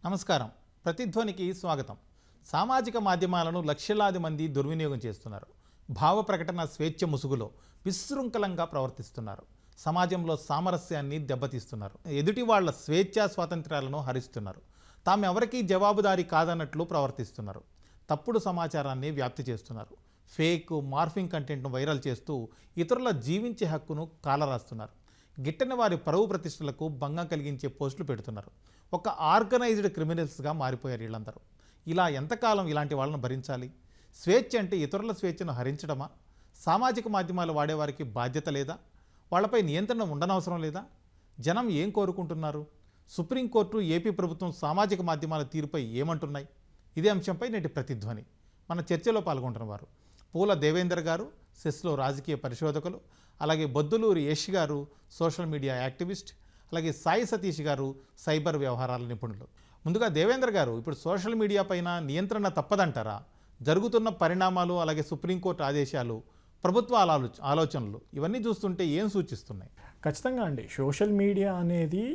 నమస్కారం. ప్రతిధ్వనికి స్వాగతం. సామాజిక మాధ్యమాలను లక్షలాది మంది దుర్వినియోగం చేస్తున్నారు. భావ ప్రకటన స్వేచ్ఛ ముసుగులో విశృంఖలంగా ప్రవర్తిస్తున్నారు. సమాజంలో సామరస్యాన్ని దెబ్బతీస్తున్నారు. ఎదుటి వాళ్ళ స్వేచ్ఛా స్వాతంత్ర్యాలను హరిస్తున్నారు. తాము ఎవరికీ జవాబుదారీ కాదన్నట్లు ప్రవర్తిస్తున్నారు. తప్పుడు సమాచారాన్ని వ్యాప్తి చేస్తున్నారు. ఫేక్ మార్ఫింగ్ కంటెంట్ను వైరల్ చేస్తూ ఇతరుల జీవించే హక్కును కాలరాస్తున్నారు. గిట్టని వారి పరువు ప్రతిష్టలకు భంగం కలిగించే పోస్టులు పెడుతున్నారు. ఒక ఆర్గనైజ్డ్ క్రిమినల్స్గా మారిపోయారు వీళ్ళందరూ. ఇలా ఎంతకాలం ఇలాంటి వాళ్ళను భరించాలి? స్వేచ్ఛ అంటే ఇతరుల స్వేచ్ఛను హరించడమా? సామాజిక మాధ్యమాలు వాడేవారికి బాధ్యత లేదా? వాళ్ళపై నియంత్రణ ఉండనవసరం లేదా? జనం ఏం కోరుకుంటున్నారు? సుప్రీంకోర్టు, ఏపీ ప్రభుత్వం సామాజిక మాధ్యమాల తీరుపై ఏమంటున్నాయి? ఇదే అంశంపై నేటి ప్రతిధ్వని. మన చర్చలో పాల్గొంటున్న వారు పూల దేవేందర్ గారు, సెస్లో రాజకీయ పరిశోధకులు, అలాగే బొద్దులూరి యష్ గారు, సోషల్ మీడియా యాక్టివిస్ట్, అలాగే సాయి సతీష్ గారు, సైబర్ వ్యవహారాల నిపుణులు. ముందుగా దేవేంద్ర గారు, ఇప్పుడు సోషల్ మీడియా పైన నియంత్రణ తప్పదంటారా? జరుగుతున్న పరిణామాలు, అలాగే సుప్రీంకోర్టు ఆదేశాలు, ప్రభుత్వ ఆలోచనలు ఇవన్నీ చూస్తుంటే ఏం సూచిస్తున్నాయి? ఖచ్చితంగా అండి. సోషల్ మీడియా అనేది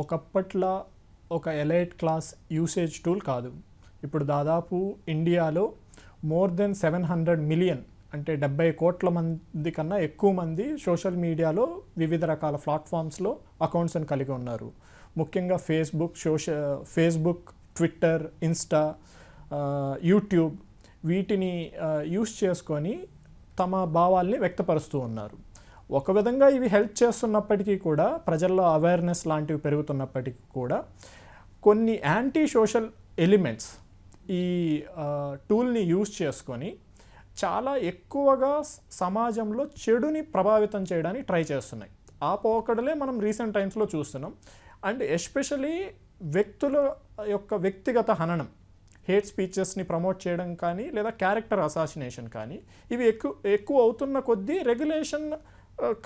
ఒకప్పట్లా ఒక ఎలైట్ క్లాస్ యూసేజ్ టూల్ కాదు. ఇప్పుడు దాదాపు ఇండియాలో మోర్ దెన్ 700 మిలియన్ అంటే 70 కోట్ల మంది కన్నా ఎక్కువ మంది సోషల్ మీడియాలో వివిధ రకాల ప్లాట్ఫామ్స్లో అకౌంట్స్ని కలిగి ఉన్నారు. ముఖ్యంగా ఫేస్బుక్, ట్విట్టర్, ఇన్స్టా, యూట్యూబ్ వీటిని యూస్ చేసుకొని తమ భావాల్ని వ్యక్తపరుస్తూ ఉన్నారు. ఒక విధంగా ఇవి హెల్ప్ చేస్తున్నప్పటికీ కూడా, ప్రజల్లో అవేర్నెస్ లాంటివి పెరుగుతున్నప్పటికీ కూడా, కొన్ని యాంటీ సోషల్ ఎలిమెంట్స్ ఈ టూల్ని యూస్ చేసుకొని చాలా ఎక్కువగా సమాజంలో చెడుని ప్రభావితం చేయడానికి ట్రై చేస్తున్నాయి. ఆ పోకడలే మనం రీసెంట్ టైమ్స్లో చూస్తున్నాం. అండ్ ఎస్పెషలీ వ్యక్తుల యొక్క వ్యక్తిగత హననం, హేట్ స్పీచెస్ని ప్రమోట్ చేయడం కానీ, లేదా క్యారెక్టర్ అసాసినేషన్ కానీ, ఇవి ఎక్కువ అవుతున్న కొద్దీ రెగ్యులేషన్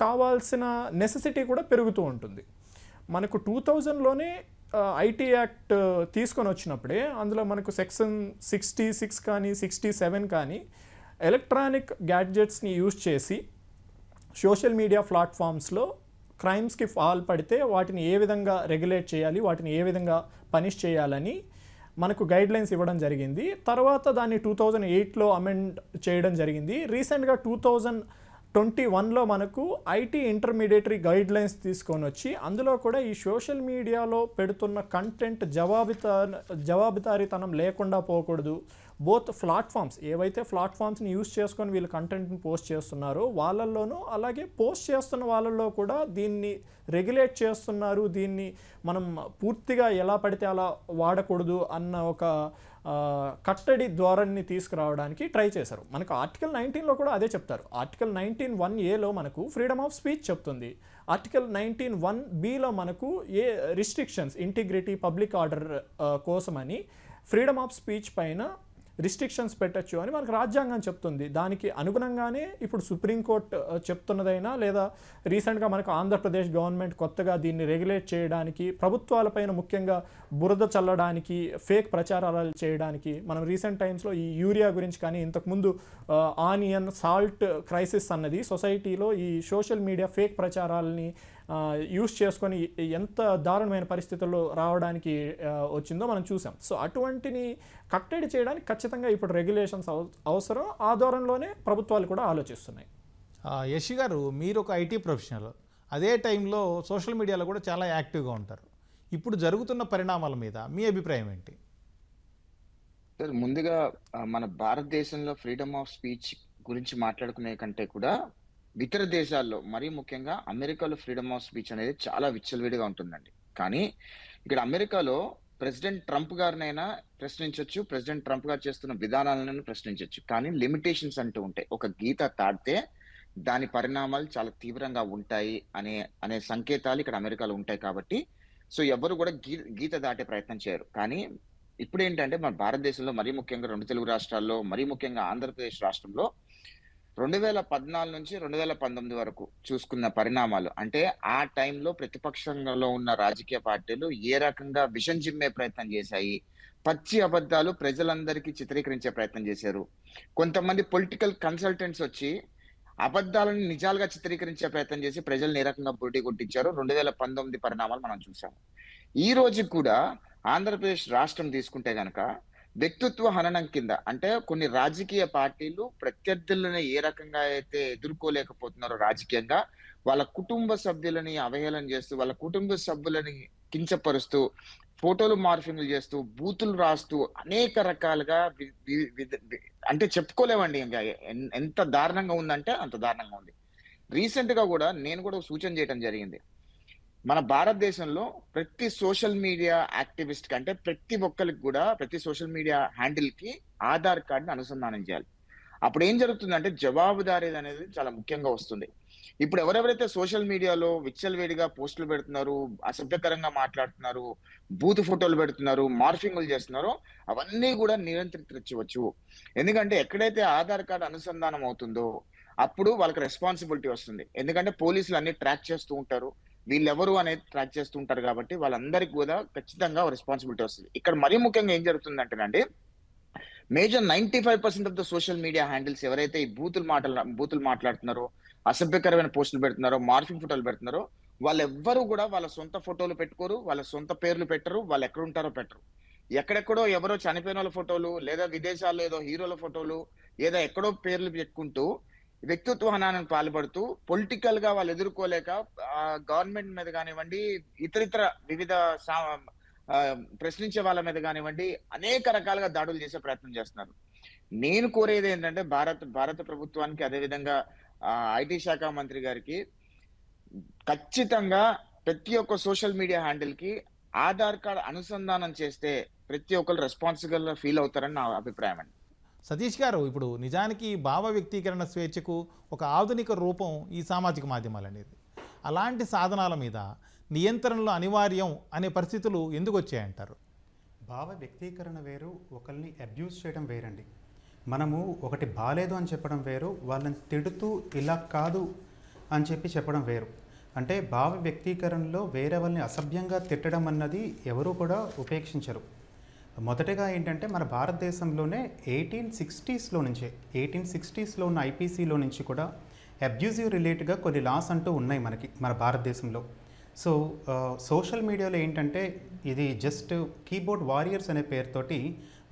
కావాల్సిన నెసెసిటీ కూడా పెరుగుతూ ఉంటుంది. మనకు 2000లోనే ఐటీ యాక్ట్ తీసుకొని వచ్చినప్పుడే అందులో మనకు సెక్షన్ 66 కానీ 67 కానీ ఎలక్ట్రానిక్ గ్యాడ్జెట్స్ని యూజ్ చేసి సోషల్ మీడియా ప్లాట్ఫామ్స్లో క్రైమ్స్కి పాల్పడితే వాటిని ఏ విధంగా రెగ్యులేట్ చేయాలి, వాటిని ఏ విధంగా పనిష్ చేయాలని మనకు గైడ్లైన్స్ ఇవ్వడం జరిగింది. తర్వాత దాన్ని 2008లో అమెండ్ చేయడం జరిగింది. రీసెంట్గా 2021లో మనకు ఐటీ ఇంటర్మీడియటరీ గైడ్లైన్స్ తీసుకొని వచ్చి అందులో కూడా ఈ సోషల్ మీడియాలో పెడుతున్న కంటెంట్ జవాబుదారీతనం లేకుండా పోకూడదు. బోత్ ప్లాట్ఫామ్స్, ఏవైతే ప్లాట్ఫామ్స్ని యూస్ చేసుకొని వీళ్ళు కంటెంట్ని పోస్ట్ చేస్తున్నారో వాళ్ళల్లోనూ, అలాగే పోస్ట్ చేస్తున్న వాళ్ళల్లో కూడా దీన్ని రెగ్యులేట్ చేస్తున్నారు. దీన్ని మనం పూర్తిగా ఎలా పడితే అలా వాడకూడదు అన్న ఒక కట్టడి ధోరణిని తీసుకురావడానికి ట్రై చేశారు. మనకు ఆర్టికల్ 19లో కూడా అదే చెప్తారు. ఆర్టికల్ 19(1)(a)లో మనకు ఫ్రీడమ్ ఆఫ్ స్పీచ్ చెప్తుంది. ఆర్టికల్ 19(1)(b)లో మనకు ఏ రిస్ట్రిక్షన్స్, ఇంటిగ్రిటీ, పబ్లిక్ ఆర్డర్ కోసమని ఫ్రీడమ్ ఆఫ్ స్పీచ్ పైన రిస్ట్రిక్షన్స్ పెట్టచ్చు అని మనకు రాజ్యాంగం చెప్తుంది. దానికి అనుగుణంగానే ఇప్పుడు సుప్రీంకోర్టు చెప్తున్నదైనా, లేదా రీసెంట్గా మనకు ఆంధ్రప్రదేశ్ గవర్నమెంట్ కొత్తగా దీన్ని రెగ్యులేట్ చేయడానికి, ప్రభుత్వాలపైన ముఖ్యంగా బురద చల్లడానికి, ఫేక్ ప్రచారాలు చేయడానికి, మనం రీసెంట్ టైమ్స్లో ఈ యూరియా గురించి కానీ, ఇంతకుముందు ఆనియన్, సాల్ట్ క్రైసిస్ అన్నది సొసైటీలో ఈ సోషల్ మీడియా ఫేక్ ప్రచారాలని యూస్ చేసుకొని ఎంత దారుణమైన పరిస్థితుల్లో రావడానికి వచ్చిందో మనం చూసాం. సో అటువంటిని కట్టడి చేయడానికి ఖచ్చితంగా ఇప్పుడు రెగ్యులేషన్స్ అవసరం. ఆ ధోరణిలోనే ప్రభుత్వాలు కూడా ఆలోచిస్తున్నాయి. యష్ గారు, మీరు ఒక ఐటీ ప్రొఫెషనల్, అదే టైంలో సోషల్ మీడియాలో కూడా చాలా యాక్టివ్గా ఉంటారు. ఇప్పుడు జరుగుతున్న పరిణామాల మీద మీ అభిప్రాయం ఏంటి? సార్, ముందుగా మన భారతదేశంలో ఫ్రీడమ్ ఆఫ్ స్పీచ్ గురించి మాట్లాడుకునే కంటే కూడా ఇతర దేశాల్లో, మరీ ముఖ్యంగా అమెరికాలో ఫ్రీడమ్ ఆఫ్ స్పీచ్ అనేది చాలా విచ్చలవిడిగా ఉంటుందండి. కానీ ఇక్కడ అమెరికాలో ప్రెసిడెంట్ ట్రంప్ గారినైనా ప్రశ్నించవచ్చు, ప్రెసిడెంట్ ట్రంప్ గారు చేస్తున్న విధానాలను ప్రశ్నించవచ్చు. కానీ లిమిటేషన్స్ అంటూ ఉంటాయి. ఒక గీత దాటితే దాని పరిణామాలు చాలా తీవ్రంగా ఉంటాయి అనే సంకేతాలు ఇక్కడ అమెరికాలో ఉంటాయి. కాబట్టి సో ఎవరు కూడా గీత దాటే ప్రయత్నం చేయరు. కానీ ఇప్పుడు ఏంటంటే మన భారతదేశంలో, మరీ ముఖ్యంగా 2 తెలుగు రాష్ట్రాల్లో, మరీ ముఖ్యంగా ఆంధ్రప్రదేశ్ రాష్ట్రంలో 2014 నుంచి 2019 వరకు చూసుకున్న పరిణామాలు, అంటే ఆ టైంలో ప్రతిపక్షంలో ఉన్న రాజకీయ పార్టీలు ఏ రకంగా విషం చిమ్మే ప్రయత్నం చేశాయి, పచ్చి అబద్ధాలు ప్రజలందరికీ చిత్రీకరించే ప్రయత్నం చేశారు. కొంతమంది పొలిటికల్ కన్సల్టెంట్స్ వచ్చి అబద్ధాలను నిజాలుగా చిత్రీకరించే ప్రయత్నం చేసి ప్రజల్ని ఏ రకంగా బురిడి కొట్టించారో 2019 పరిణామాలు మనం చూసాము. ఈ రోజు కూడా ఆంధ్రప్రదేశ్ రాష్ట్రం తీసుకుంటే గనక వ్యక్తిత్వ హననం కింద అంటే కొన్ని రాజకీయ పార్టీలు ప్రత్యర్థులను ఏ రకంగా అయితే ఎదుర్కోలేకపోతున్నారో రాజకీయంగా, వాళ్ళ కుటుంబ సభ్యులని అవహేళన చేస్తూ, వాళ్ళ కుటుంబ సభ్యులని కించపరుస్తూ, ఫోటోలు మార్ఫింగ్‌లు చేస్తూ, బూతులు రాస్తూ అనేక రకాలుగా వి వి విద్ వి అంటే చెప్పుకోలేమండి ఇంక. ఎంత దారుణంగా ఉందంటే అంత దారుణంగా ఉంది. రీసెంట్‌గా గూడా నేను కూడా ఒక సూచన చేయటం జరిగింది. మన భారతదేశంలో ప్రతి సోషల్ మీడియా యాక్టివిస్ట్‌కి అంటే ప్రతి ఒక్కళ్ళకి గూడా ప్రతి సోషల్ మీడియా హ్యాండిల్‌కి ఆధార్ కార్డ్‌ని అనుసంధానం చేయాలి. అప్పుడేం జరుగుతుందంటే జవాబుదారీది అనేది చాలా ముఖ్యంగా వస్తుంది. ఇప్పుడు ఎవరెవరైతే సోషల్ మీడియాలో విచ్చలవిడిగా పోస్టులు పెడుతున్నారో, అసభ్యకరంగా మాట్లాడుతున్నారు, బూతు ఫోటోలు పెడుతున్నారు, మార్ఫింగులు చేస్తున్నారో అవన్నీ గూడా నియంత్రించవచ్చు. ఎందుకంటే ఎక్కడైతే ఆధార్ కార్డ్ అనుసంధానం అవుతుందో అప్పుడు వాళ్ళకి రెస్పాన్సిబిలిటీ వస్తుంది. ఎందుకంటే పోలీసులు అన్ని ట్రాక్ చేస్తూ ఉంటారు. వీళ్ళెవరు అనేది ట్రాక్ చేస్తూ ఉంటారు కాబట్టి వాళ్ళందరికి కూడా ఖచ్చితంగా రెస్పాన్సిబిలిటీ వస్తది. ఇక్కడ మరీ ముఖ్యంగా ఏం జరుగుతుందంటేనండి, major 95% of the social media handles ఎవరైతే ఈ బూతులు మాట్లాడుతున్నారో, అసభ్యకరమైన పోస్టులు పెడుతున్నారో, మార్ఫింగ్ ఫోటోలు పెడుతున్నారో, వాళ్ళెవ్వరూ గూడా వాళ్ళ సొంత ఫోటోలు పెట్టుకోరు. వాళ్ళ సొంత పేర్లు పెట్టరు. వాళ్ళెక్కడుంటారో పెట్టరు. ఎక్కడెక్కడో ఎవరో చనిపోయినోళ్ళ ఫోటోలు, లేదా విదేశాల్లో ఏదో హీరోల ఫోటోలు, లేదా ఎక్కడో పేర్లు పెట్టుకుంటూ వ్యక్తిత్వ హననానికి పాల్పడుతూ పొలిటికల్‌గా వాళ్ళు ఎదుర్కోలేక గవర్నమెంట్ మీద గానివ్వండి, ఇతరితర వివిధ సా ప్రశ్నించే వాళ్ళ మీద గానివ్వండి, అనేక రకాలుగా దాడులు చేసే ప్రయత్నం చేస్తున్నారు. నేను కోరేదేంటంటే భారత ప్రభుత్వానికి అదే విధంగా ఐటీ శాఖ మంత్రి గారికి ఖచ్చితంగా ప్రతి ఒక్క సోషల్ మీడియా హ్యాండిల్‌కి ఆధార్ కార్డ్ అనుసంధానం చేస్తే ప్రతి ఒక్కళ్ళు రెస్పాన్సిబుల్‌గా ఫీల్ అవుతారని నా అభిప్రాయం అండి. సతీష్ గారు, ఇప్పుడు నిజానికి భావ వ్యక్తీకరణ స్వేచ్ఛకు ఒక ఆధునిక రూపం ఈ సామాజిక మాధ్యమాలు అనేది. అలాంటి సాధనాల మీద నియంత్రణలు అనివార్యం అనే పరిస్థితులు ఎందుకు వచ్చాయంటారు? భావ వ్యక్తీకరణ వేరు, ఒకరిని అబ్యూస్ చేయడం వేరండి. మనము ఒకటి బాలేదు అని చెప్పడం వేరు, వాళ్ళని తిడుతూ ఇలా కాదు అని చెప్పడం వేరు. అంటే భావ వ్యక్తీకరణలో వేరే వాళ్ళని అసభ్యంగా తిట్టడం అన్నది ఎవరు కూడా ఉపేక్షించరు. మొదటగా ఏంటంటే మన భారతదేశంలోనే 1860స్లో ఉన్న ఐపీసీలో నుంచి కూడా అబ్యూజివ్ రిలేటెడ్గా కొన్ని లాస్ అంటూ ఉన్నాయి మనకి మన భారతదేశంలో. సో సోషల్ మీడియాలో ఏంటంటే ఇది జస్ట్ కీబోర్డ్ వారియర్స్ అనే పేరుతోటి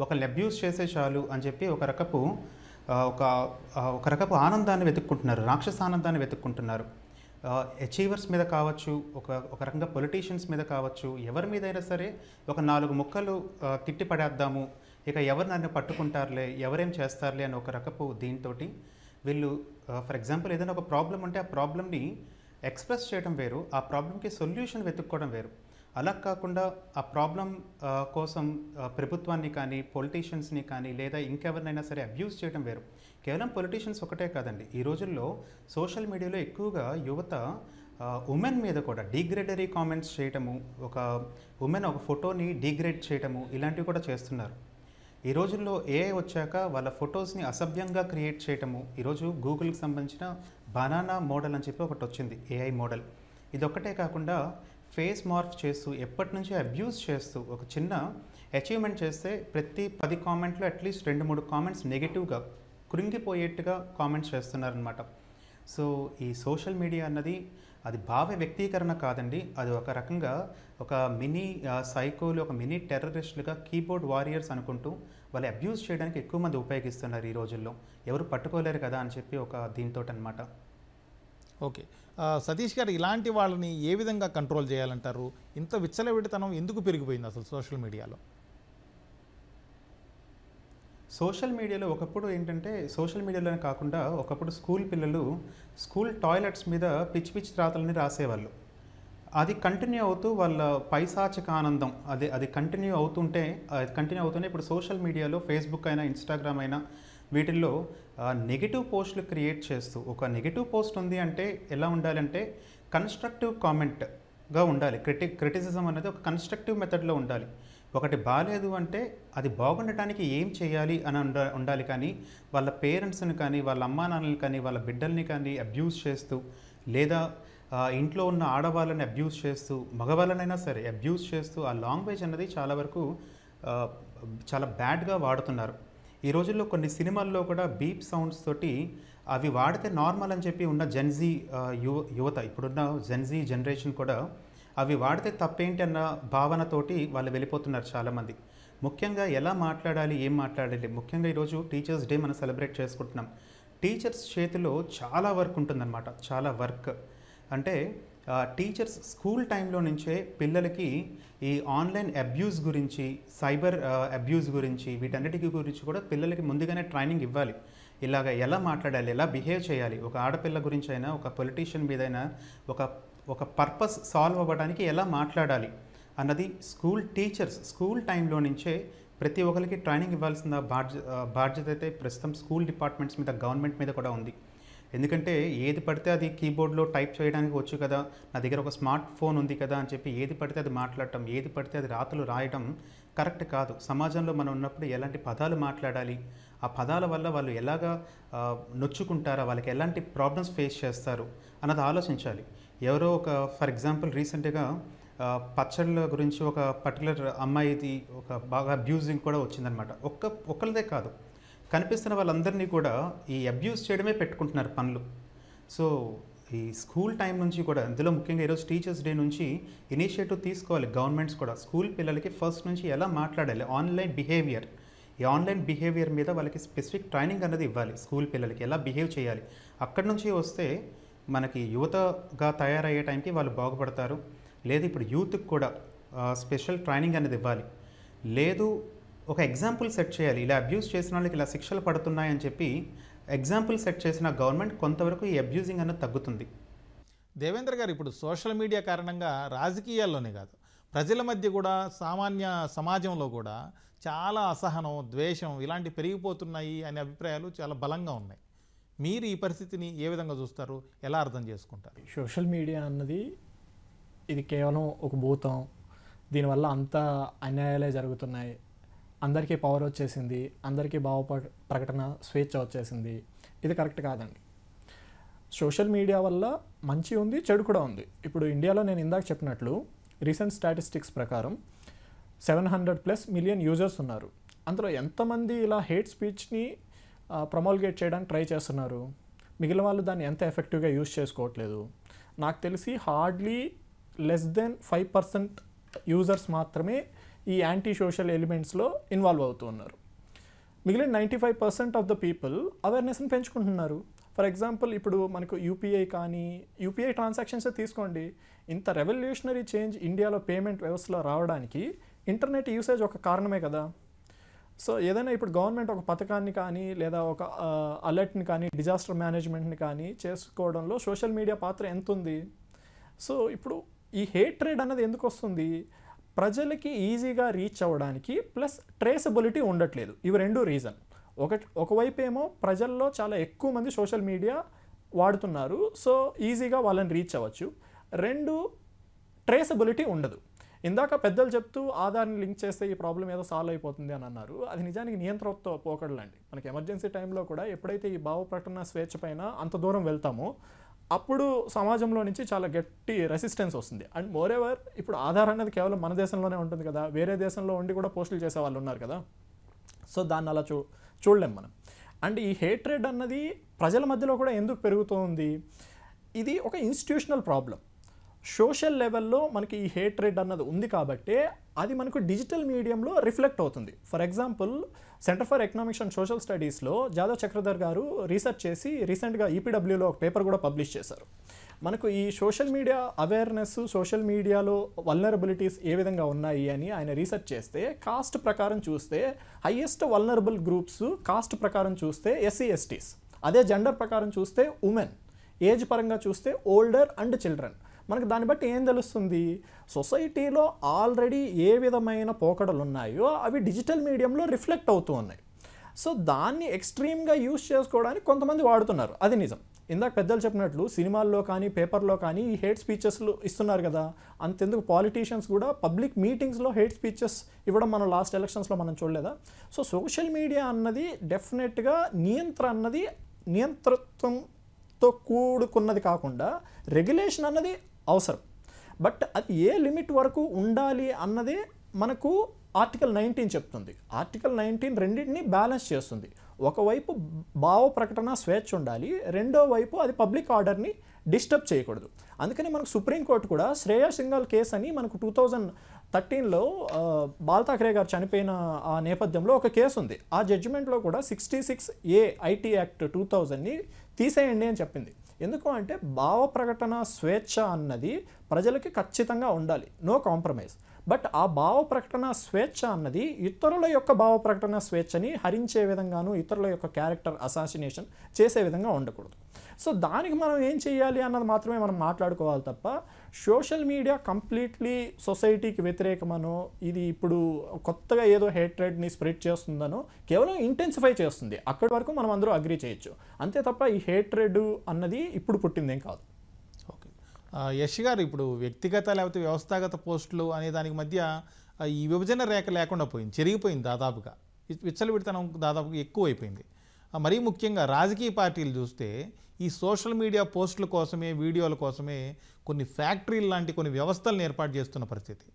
ఒకరిని అబ్యూస్ చేసే చాలు అని చెప్పి ఒక రకపు ఆనందాన్ని వెతుక్కుంటున్నారు, రాక్షస ఆనందాన్ని వెతుక్కుంటున్నారు. అచీవర్స్ మీద కావచ్చు, ఒక రకంగా పొలిటీషియన్స్ మీద కావచ్చు, ఎవరి మీదైనా సరే ఒక 4 ముక్కలు తిట్టి పడేద్దాము, ఇక ఎవరు నన్ను పట్టుకుంటారులే, ఎవరేం చేస్తారులే అని ఒక రకపు దీంతో వీళ్ళు ఫర్ ఎగ్జాంపుల్ ఏదైనా ఒక ప్రాబ్లం ఉంటే ఆ ప్రాబ్లమ్ని ఎక్స్ప్రెస్ చేయడం వేరు, ఆ ప్రాబ్లంకి సొల్యూషన్ వెతుక్కోవడం వేరు. అలా కాకుండా ఆ ప్రాబ్లం కోసం ప్రభుత్వాన్ని కానీ పొలిటీషియన్స్ని కానీ లేదా ఇంకెవరినైనా సరే అబ్యూస్ చేయడం వేరు. కేవలం పొలిటీషియన్స్ ఒకటే కాదండి, ఈ రోజుల్లో సోషల్ మీడియాలో ఎక్కువగా యువత ఉమెన్ మీద కూడా డీగ్రేడరీ కామెంట్స్ చేయటము, ఒక ఉమెన్ ఒక ఫోటోని డీగ్రేడ్ చేయటము, ఇలాంటివి కూడా చేస్తున్నారు. ఈ రోజుల్లో ఏఐ వచ్చాక వాళ్ళ ఫొటోస్ని అసభ్యంగా క్రియేట్ చేయటము, ఈరోజు గూగుల్కి సంబంధించిన బనానా మోడల్ అని చెప్పి ఒకటి వచ్చింది, ఏఐ మోడల్. ఇదొక్కటే కాకుండా ఫేస్ మార్ఫ్ చేస్తూ ఎప్పటి నుంచో అబ్యూస్ చేస్తూ ఒక చిన్న అచీవ్మెంట్ చేస్తే ప్రతి 10 కామెంట్లో అట్లీస్ట్ 2-3 కామెంట్స్ నెగిటివ్గా కృంగిపోయేట్టుగా కామెంట్స్ చేస్తున్నారనమాట. సో ఈ సోషల్ మీడియా అన్నది అది భావ వ్యక్తీకరణ కాదండి, అది ఒక రకంగా ఒక మినీ సైకోలు, ఒక మినీ టెర్రరిస్టులుగా కీబోర్డ్ వారియర్స్ అనుకుంటూ వాళ్ళు అబ్యూస్ చేయడానికి ఎక్కువ మంది ఉపయోగిస్తున్నారు ఈ రోజుల్లో. ఎవరు పట్టుకోలేరు కదా అని చెప్పి ఒక దీంతో అనమాట. ఓకే, సతీష్ గారు, ఇలాంటి వాళ్ళని ఏ విధంగా కంట్రోల్ చేయాలంటారు? ఇంత విచ్చలవిడితనం ఎందుకు పెరిగిపోయింది అసలు సోషల్ మీడియాలో? సోషల్ మీడియాలో ఒకప్పుడు ఏంటంటే సోషల్ మీడియాలోనే కాకుండా ఒకప్పుడు స్కూల్ పిల్లలు స్కూల్ టాయిలెట్స్ మీద పిచ్చి పిచ్చి రాతలని రాసేవాళ్ళు. అది కంటిన్యూ అవుతూ వాళ్ళ పైశాచిక ఆనందం అది కంటిన్యూ అవుతుంటే ఇప్పుడు సోషల్ మీడియాలో ఫేస్బుక్ అయినా ఇన్స్టాగ్రామ్ అయినా వీటిల్లో నెగిటివ్ పోస్టులు క్రియేట్ చేస్తూ, ఒక నెగిటివ్ పోస్ట్ ఉంది అంటే ఎలా ఉండాలంటే కన్స్ట్రక్టివ్ కామెంట్గా ఉండాలి. క్రిటిసిజం అనేది ఒక కన్స్ట్రక్టివ్ మెథడ్లో ఉండాలి. ఒకటి బాగాలేదు అంటే అది బాగుండటానికి ఏం చేయాలి అని ఉండాలి. కానీ వాళ్ళ పేరెంట్స్ని కానీ వాళ్ళ అమ్మా నాన్నని కానీ వాళ్ళ బిడ్డల్ని కానీ అబ్యూస్ చేస్తూ, లేదా ఇంట్లో ఉన్న ఆడవాళ్ళని అబ్యూస్ చేస్తూ, మగవాళ్ళనైనా సరే అబ్యూస్ చేస్తూ ఆ లాంగ్వేజ్ అన్నది చాలా వరకు చాలా బ్యాడ్గా వాడుతున్నారు. ఈ రోజుల్లో కొన్ని సినిమాల్లో కూడా బీప్ సౌండ్స్ తోటి అవి వాడితే నార్మల్ అని చెప్పి ఉన్న జెన్జీ యువత, ఇప్పుడున్న జెన్జీ జనరేషన్ కూడా అవి వాడితే తప్పేంటి అన్న భావనతోటి వాళ్ళు వెళ్ళిపోతున్నారు చాలామంది. ముఖ్యంగా ఎలా మాట్లాడాలి, ఏం మాట్లాడాలి, ముఖ్యంగా ఈరోజు టీచర్స్ డే మనం సెలబ్రేట్ చేసుకుంటున్నాం. టీచర్స్ చేతిలో చాలా వర్క్ ఉంటుందన్నమాట, చాలా వర్క్. అంటే టీచర్స్ స్కూల్ టైంలో నుంచే పిల్లలకి ఈ ఆన్లైన్ అబ్యూస్ గురించి, సైబర్ అబ్యూస్ గురించి, వీటన్నిటికీ గురించి కూడా పిల్లలకి ముందుగానే ట్రైనింగ్ ఇవ్వాలి. ఇలాగ ఎలా మాట్లాడాలి, ఎలా బిహేవ్ చేయాలి, ఒక ఆడపిల్ల గురించి అయినా, ఒక పొలిటీషియన్ మీదైనా, ఒక పర్పస్ సాల్వ్ అవ్వడానికి ఎలా మాట్లాడాలి అన్నది స్కూల్ టీచర్స్ స్కూల్ టైంలో నుంచే ప్రతి ఒక్కరికి ట్రైనింగ్ ఇవ్వాల్సిన బాధ్యత అయితే ప్రస్తుతం స్కూల్ డిపార్ట్మెంట్స్ మీద, గవర్నమెంట్ మీద కూడా ఉంది. ఎందుకంటే ఏది పడితే అది కీబోర్డ్లో టైప్ చేయడానికి వచ్చు కదా, నా దగ్గర ఒక స్మార్ట్ ఫోన్ ఉంది కదా అని చెప్పి ఏది పడితే అది మాట్లాడటం, ఏది పడితే అది రాతలు రాయడం కరెక్ట్ కాదు. సమాజంలో మనం ఉన్నప్పుడు ఎలాంటి పదాలు మాట్లాడాలి, ఆ పదాల వల్ల వాళ్ళు ఎలాగా నొచ్చుకుంటారా, వాళ్ళకి ఎలాంటి ప్రాబ్లమ్స్ ఫేస్ చేస్తారు అన్నది ఆలోచించాలి. ఎవరో ఒక ఫర్ ఎగ్జాంపుల్ రీసెంట్గా పచ్చళ్ళ గురించి ఒక పర్టికులర్ అమ్మాయిది ఒక బాగా అబ్యూజింగ్ కూడా వచ్చిందనమాట. ఒక్కరిదే కాదు, కనిపిస్తున్న వాళ్ళందరినీ కూడా ఈ అబ్యూస్ చేయడమే పెట్టుకుంటున్నారు పనులు. సో ఈ స్కూల్ టైం నుంచి కూడా, అందులో ముఖ్యంగా ఈరోజు టీచర్స్ డే నుంచి ఇనిషియేటివ్ తీసుకోవాలి గవర్నమెంట్స్ కూడా. స్కూల్ పిల్లలకి ఫస్ట్ నుంచి ఎలా మాట్లాడాలి, ఆన్లైన్ బిహేవియర్, ఈ ఆన్లైన్ బిహేవియర్ మీద వాళ్ళకి స్పెసిఫిక్ ట్రైనింగ్ అనేది ఇవ్వాలి. స్కూల్ పిల్లలకి ఎలా బిహేవ్ చేయాలి, అక్కడి నుంచి వస్తే మనకి యువతగా తయారయ్యే టైంకి వాళ్ళు బాగుపడతారు. లేదు ఇప్పుడు యూత్కి కూడా స్పెషల్ ట్రైనింగ్ అనేది ఇవ్వాలి. లేదు ఒక ఎగ్జాంపుల్ సెట్ చేయాలి, ఇలా అబ్యూస్ చేసిన వాళ్ళకి ఇలా శిక్షలు పడుతున్నాయని చెప్పి ఎగ్జాంపుల్ సెట్ చేసిన గవర్నమెంట్ కొంతవరకు ఈ అబ్యూజింగ్ అనేది తగ్గుతుంది. దేవేంద్ర గారు, ఇప్పుడు సోషల్ మీడియా కారణంగా రాజకీయాల్లోనే కాదు, ప్రజల మధ్య కూడా, సామాన్య సమాజంలో కూడా చాలా అసహనం, ద్వేషం ఇలాంటి పెరిగిపోతున్నాయి అనే అభిప్రాయాలు చాలా బలంగా ఉన్నాయి. మీరు ఈ పరిస్థితిని ఏ విధంగా చూస్తారు, ఎలా అర్థం చేసుకుంటారు? సోషల్ మీడియా అన్నది ఇది కేవలం ఒక భూతం, దీనివల్ల అంతా అన్యాయాలే జరుగుతున్నాయి, అందరికీ పవర్ వచ్చేసింది, అందరికీ ప్రకటన స్వేచ్ఛ వచ్చేసింది, ఇది కరెక్ట్ కాదండి. సోషల్ మీడియా వల్ల మంచి ఉంది, చెడు కూడా ఉంది. ఇప్పుడు ఇండియాలో నేను ఇందాక చెప్పినట్లు రీసెంట్ స్టాటిస్టిక్స్ ప్రకారం 700+ మిలియన్ యూజర్స్ ఉన్నారు. అందులో ఎంతమంది ఇలా హేట్ స్పీచ్ని ప్రమోల్గేట్ చేయడానికి ట్రై చేస్తున్నారు, మిగిలిన వాళ్ళు దాన్ని ఎంత ఎఫెక్టివ్గా యూజ్ చేసుకోవట్లేదు. నాకు తెలిసి హార్డ్లీ <5% యూజర్స్ మాత్రమే ఈ యాంటీ సోషల్ ఎలిమెంట్స్లో ఇన్వాల్వ్ అవుతూ ఉన్నారు. మిగిలిన 95% ఆఫ్ ద పీపుల్ అవేర్నెస్ని పెంచుకుంటున్నారు. ఫర్ ఎగ్జాంపుల్ ఇప్పుడు మనకు యూపీఐ ట్రాన్సాక్షన్స్ తీసుకోండి. ఇంత రెవల్యూషనరీ చేంజ్ ఇండియాలో పేమెంట్ వ్యవస్థలో రావడానికి ఇంటర్నెట్ యూసేజ్ ఒక కారణమే కదా. సో ఏదైనా ఇప్పుడు గవర్నమెంట్ ఒక పథకాన్ని కానీ, లేదా ఒక అలర్ట్ని కానీ, డిజాస్టర్ మేనేజ్మెంట్ని కానీ చేసుకోవడంలో సోషల్ మీడియా పాత్ర ఎంత ఉంది? సో ఇప్పుడు ఈ హేట్రేడ్ అనేది ఎందుకు వస్తుంది? ప్రజలకి ఈజీగా రీచ్ అవ్వడానికి, ప్లస్ ట్రేసబిలిటీ ఉండట్లేదు. ఇవి రెండు రీజన్. ఒకవైపు ఏమో ప్రజల్లో చాలా ఎక్కువ మంది సోషల్ మీడియా వాడుతున్నారు, సో ఈజీగా వాళ్ళని రీచ్ అవ్వచ్చు. రెండు, ట్రేసబిలిటీ ఉండదు. ఇందాక పెద్దలు చెప్తూ ఆధార్ని లింక్ చేస్తే ఈ ప్రాబ్లం ఏదో సాల్వ్ అయిపోతుంది అని అన్నారు. అది నిజానికి నియంత్రణతో పోకడలండి. మనకి ఎమర్జెన్సీ టైంలో కూడా ఎప్పుడైతే ఈ భావ ప్రకటన స్వేచ్ఛ పైన అంత దూరం వెళ్తామో అప్పుడు సమాజంలో నుంచి చాలా గట్టి రెసిస్టెన్స్ వస్తుంది. అండ్ మోరెవర్ ఇప్పుడు ఆధార్ అనేది కేవలం మన దేశంలోనే ఉంటుంది కదా, వేరే దేశంలో ఉండి కూడా పోస్టులు చేసే వాళ్ళు ఉన్నారు కదా. సో దాన్ని అలా చూడలేం మనం. అండ్ ఈ హేట్రేడ్ అన్నది ప్రజల మధ్యలో కూడా ఎందుకు పెరుగుతుంది? ఇది ఒక ఇన్స్టిట్యూషనల్ ప్రాబ్లం. సోషల్ లెవెల్లో మనకి ఈ హేట్రేడ్ అన్నది ఉంది కాబట్టి అది మనకు డిజిటల్ మీడియంలో రిఫ్లెక్ట్ అవుతుంది. For example centre for economics and social స్టడీస్లో జాదవ్ చక్రధర్ గారు రీసెర్చ్ చేసి రీసెంట్గా ఈపీడబ్ల్యూలో ఒక పేపర్ కూడా పబ్లిష్ చేశారు. మనకు ఈ సోషల్ మీడియా అవేర్నెస్, సోషల్ మీడియాలో వల్నరబిలిటీస్ ఏ విధంగా ఉన్నాయి అని ఆయన రీసెర్చ్ చేస్తే, కాస్ట్ ప్రకారం చూస్తే హైయెస్ట్ వల్నరబుల్ గ్రూప్స్ కాస్ట్ ప్రకారం చూస్తే SC/STs, అదే జెండర్ ప్రకారం చూస్తే ఉమెన్, ఏజ్ పరంగా చూస్తే ఓల్డర్ అండ్ చిల్డ్రన్. మనకు దాన్ని బట్టి ఏం తెలుస్తుంది? సొసైటీలో ఆల్రెడీ ఏ విధమైన పోకడలు ఉన్నాయో అవి డిజిటల్ మీడియంలో రిఫ్లెక్ట్ అవుతూ ఉన్నాయి. సో దాన్ని ఎక్స్ట్రీమ్గా యూజ్ చేసుకోవడానికి కొంతమంది వాడుతున్నారు, అది నిజం. ఇందాక పెద్దలు చెప్పినట్లు సినిమాల్లో కానీ, పేపర్లో కానీ ఈ హేట్ స్పీచెస్లు ఇస్తున్నారు కదా. అంతెందుకు పాలిటీషియన్స్ కూడా పబ్లిక్ మీటింగ్స్లో హేట్ స్పీచెస్ ఇవ్వడం మనం లాస్ట్ ఎలక్షన్స్లో మనం చూడలేదా? సో సోషల్ మీడియా అన్నది డెఫినెట్గా నియంత్రణతో కూడుకున్నది కాకుండా రెగ్యులేషన్ అన్నది అవసరం. బట్ అది ఏ లిమిట్ వరకు ఉండాలి అన్నదే మనకు ఆర్టికల్ 19 చెప్తుంది. ఆర్టికల్ 19 రెండింటిని బ్యాలెన్స్ చేస్తుంది. ఒకవైపు భావ ప్రకటన స్వేచ్ఛ ఉండాలి, రెండో వైపు అది పబ్లిక్ ఆర్డర్ని డిస్టర్బ్ చేయకూడదు. అందుకని మనకు సుప్రీంకోర్టు కూడా శ్రేయా సింఘాల్ కేసు అని మనకు 2013లో బాల్ ఠాక్రే గారు చనిపోయిన ఆ నేపథ్యంలో ఒక కేసు ఉంది. ఆ జడ్జిమెంట్లో కూడా 66A ఐటీ యాక్ట్ 2000ని తీసేయండి అని చెప్పింది. ఎందుకు అంటే భావ ప్రకటన స్వేచ్ఛ అన్నది ప్రజలకి ఖచ్చితంగా ఉండాలి, నో కాంప్రమైజ్. బట్ ఆ భావ ప్రకటన స్వేచ్ఛ అన్నది ఇతరుల యొక్క భావ ప్రకటన స్వేచ్ఛని హరించే విధంగాను, ఇతరుల యొక్క క్యారెక్టర్ అసాసినేషన్ చేసే విధంగా ఉండకూడదు. సో దానికి మనం ఏం చేయాలి అన్నది మాత్రమే మనం మాట్లాడుకోవాలి తప్ప సోషల్ మీడియా కంప్లీట్లీ సొసైటీకి వ్యతిరేకమనో, ఇది ఇప్పుడు కొత్తగా ఏదో హేట్రెడ్ని స్ప్రెడ్ చేస్తుందనో కేవలం ఇంటెన్సిఫై చేస్తుంది. అక్కడి వరకు మనం అందరూ అగ్రీ చేయొచ్చు. అంతే తప్ప ఈ హేట్రెడ్ అన్నది ఇప్పుడు పుట్టిందేం కాదు. ఓకే, యష్ గారు, ఇప్పుడు వ్యక్తిగత లేకపోతే వ్యవస్థాగత పోస్టులు అనే దానికి మధ్య ఈ విభజన రేఖ లేకుండా పోయింది, చెరిగిపోయింది దాదాపుగా. విచ్చలవిడితనం దాదాపుగా ఎక్కువ అయిపోయింది. మరీ ముఖ్యంగా రాజకీయ పార్టీలు చూస్తే ఈ సోషల్ మీడియా పోస్టుల కోసమే, వీడియోల కోసమే కొన్ని ఫ్యాక్టరీలు లాంటి కొన్ని వ్యవస్థలను ఏర్పాటు చేస్తున్న పరిస్థితి.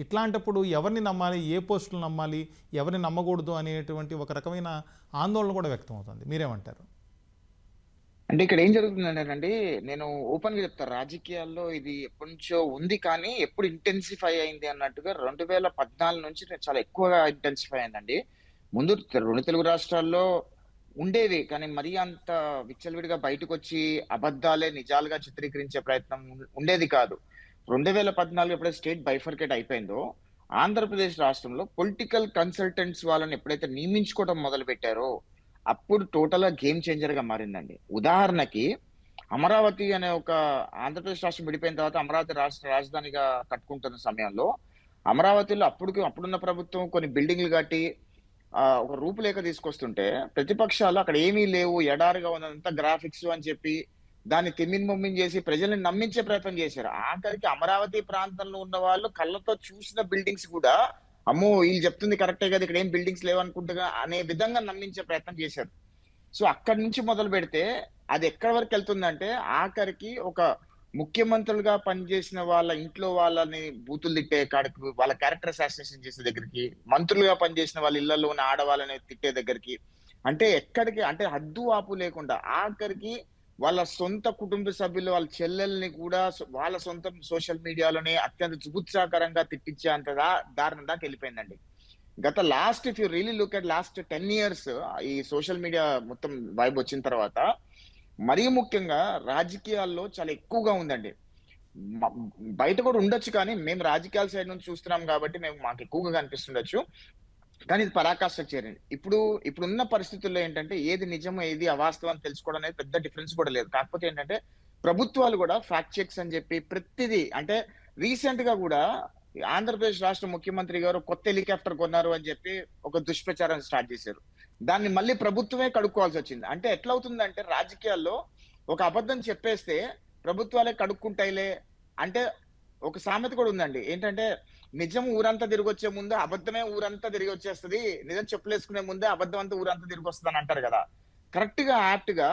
ఇట్లాంటప్పుడు ఎవరిని నమ్మాలి, ఏ పోస్టులు నమ్మాలి, ఎవరిని నమ్మకూడదు అనేటువంటి ఒక రకమైన ఆందోళన కూడా వ్యక్తం అవుతుంది. మీరేమంటారు? అంటే ఇక్కడ ఏం జరుగుతుందంటేనండి, నేను ఓపెన్ గా చెప్తాను, రాజకీయాల్లో ఇది ఎప్పటి నుంచో ఉంది, కానీ ఎప్పుడు ఇంటెన్సిఫై అయింది అన్నట్టుగా 2014 నుంచి చాలా ఎక్కువగా ఇంటెన్సిఫై అయిందండి. ముందు 2 తెలుగు రాష్ట్రాల్లో ఉండేవి, కానీ మరీ అంత విచ్చలవిడిగా బయటకు వచ్చి అబద్ధాలే నిజాలుగా చిత్రీకరించే ప్రయత్నం ఉండేది కాదు. 2014 ఎప్పుడైతే స్టేట్ బైఫర్కేట్ అయిపోయిందో, ఆంధ్రప్రదేశ్ రాష్ట్రంలో పొలిటికల్ కన్సల్టెంట్స్ వాళ్ళని ఎప్పుడైతే నియమించుకోవడం మొదలు పెట్టారో అప్పుడు టోటల్ గా గేమ్ చేంజర్ గా మారిందండి. ఉదాహరణకి అమరావతి అనే ఒక ఆంధ్రప్రదేశ్ రాష్ట్రం విడిపోయిన తర్వాత అమరావతి రాష్ట్ర రాజధానిగా కట్టుకుంటున్న సమయంలో అమరావతిలో అప్పుడున్న ప్రభుత్వం కొన్ని బిల్డింగ్లు కట్టి ఒక రూపురేఖ తీసుకొస్తుంటే ప్రతిపక్షాలు అక్కడ ఏమీ లేవు, ఎడారిగా ఉన్నదంతా గ్రాఫిక్స్ అని చెప్పి దాన్ని తిమ్మిన్ ముమ్మిన్ చేసి ప్రజల్ని నమ్మించే ప్రయత్నం చేశారు. ఆఖరికి అమరావతి ప్రాంతంలో ఉన్న వాళ్ళు కళ్ళతో చూసిన బిల్డింగ్స్ కూడా అమ్మో వీళ్ళు చెప్తుంది కరెక్టే కదా, ఇక్కడ ఏం బిల్డింగ్స్ లేవనుకుంటుగా అనే విధంగా నమ్మించే ప్రయత్నం చేశారు. సో అక్కడి నుంచి మొదలు పెడితే అది ఎక్కడి వరకు వెళ్తుందంటే ఆఖరికి ఒక ముఖ్యమంత్రులుగా పనిచేసిన వాళ్ళ ఇంట్లో వాళ్ళని బూతులు తిట్టే కాడికి, వాళ్ళ క్యారెక్టర్ అసాసినేషన్ చేసే దగ్గరికి, మంత్రులుగా పనిచేసిన వాళ్ళ ఇళ్లలో ఉన్న ఆడవాళ్ళని తిట్టే దగ్గరికి, అంటే ఎక్కడికి అంటే హద్దు ఆపు లేకుండా ఆఖరికి వాళ్ళ సొంత కుటుంబ సభ్యులు, వాళ్ళ చెల్లెల్ని కూడా వాళ్ళ సొంత సోషల్ మీడియాలోనే అత్యంత జుగుత్సాకరంగా తిట్టించే అంత దారుణం దాకా వెళ్ళిపోయిందండి. గత lost if you really look at last 10 years ఈ సోషల్ మీడియా మొత్తం వైబ్ వచ్చిన తర్వాత మరీ ముఖ్యంగా రాజకీయాల్లో చాలా ఎక్కువగా ఉందండి. బయట కూడా ఉండొచ్చు, కానీ మేము రాజకీయాల సైడ్ నుంచి చూస్తున్నాం కాబట్టి మాకు ఎక్కువగా కనిపిస్తుండొచ్చు, కానీ ఇది పరాకాష్ఠకు చేరింది. ఇప్పుడున్న పరిస్థితుల్లో ఏంటంటే ఏది నిజమో ఏది అవాస్తవం తెలుసుకోవడం అనేది పెద్ద డిఫరెన్స్ కూడా లేదు. కాకపోతే ఏంటంటే ప్రభుత్వాలు కూడా ఫ్యాక్ట్ చెక్స్ అని చెప్పి ప్రతిదీ, అంటే రీసెంట్ గా కూడా ఆంధ్రప్రదేశ్ రాష్ట్ర ముఖ్యమంత్రి గారు కొత్త హెలికాప్టర్ కొన్నారు అని చెప్పి ఒక దుష్ప్రచారం స్టార్ట్ చేశారు. దాన్ని మళ్ళీ ప్రభుత్వమే కడుక్కోవాల్సి వచ్చింది. అంటే ఎట్లా అవుతుందంటే రాజకీయాల్లో ఒక అబద్ధం చెప్పేస్తే ప్రభుత్వాలే కడుక్కుంటాయిలే అంటే ఒక సామెత కూడా ఉందండి. ఏంటంటే నిజం ఊరంతా తిరిగి వచ్చే ముందు అబద్ధమే ఊరంతా తిరిగి వచ్చేస్తుంది, నిజం చెప్పులేసుకునే ముందే అబద్ధం అంతా ఊరంతా తిరిగి వస్తుంది అని అంటారు కదా. కరెక్ట్ గా యాప్ట్ గా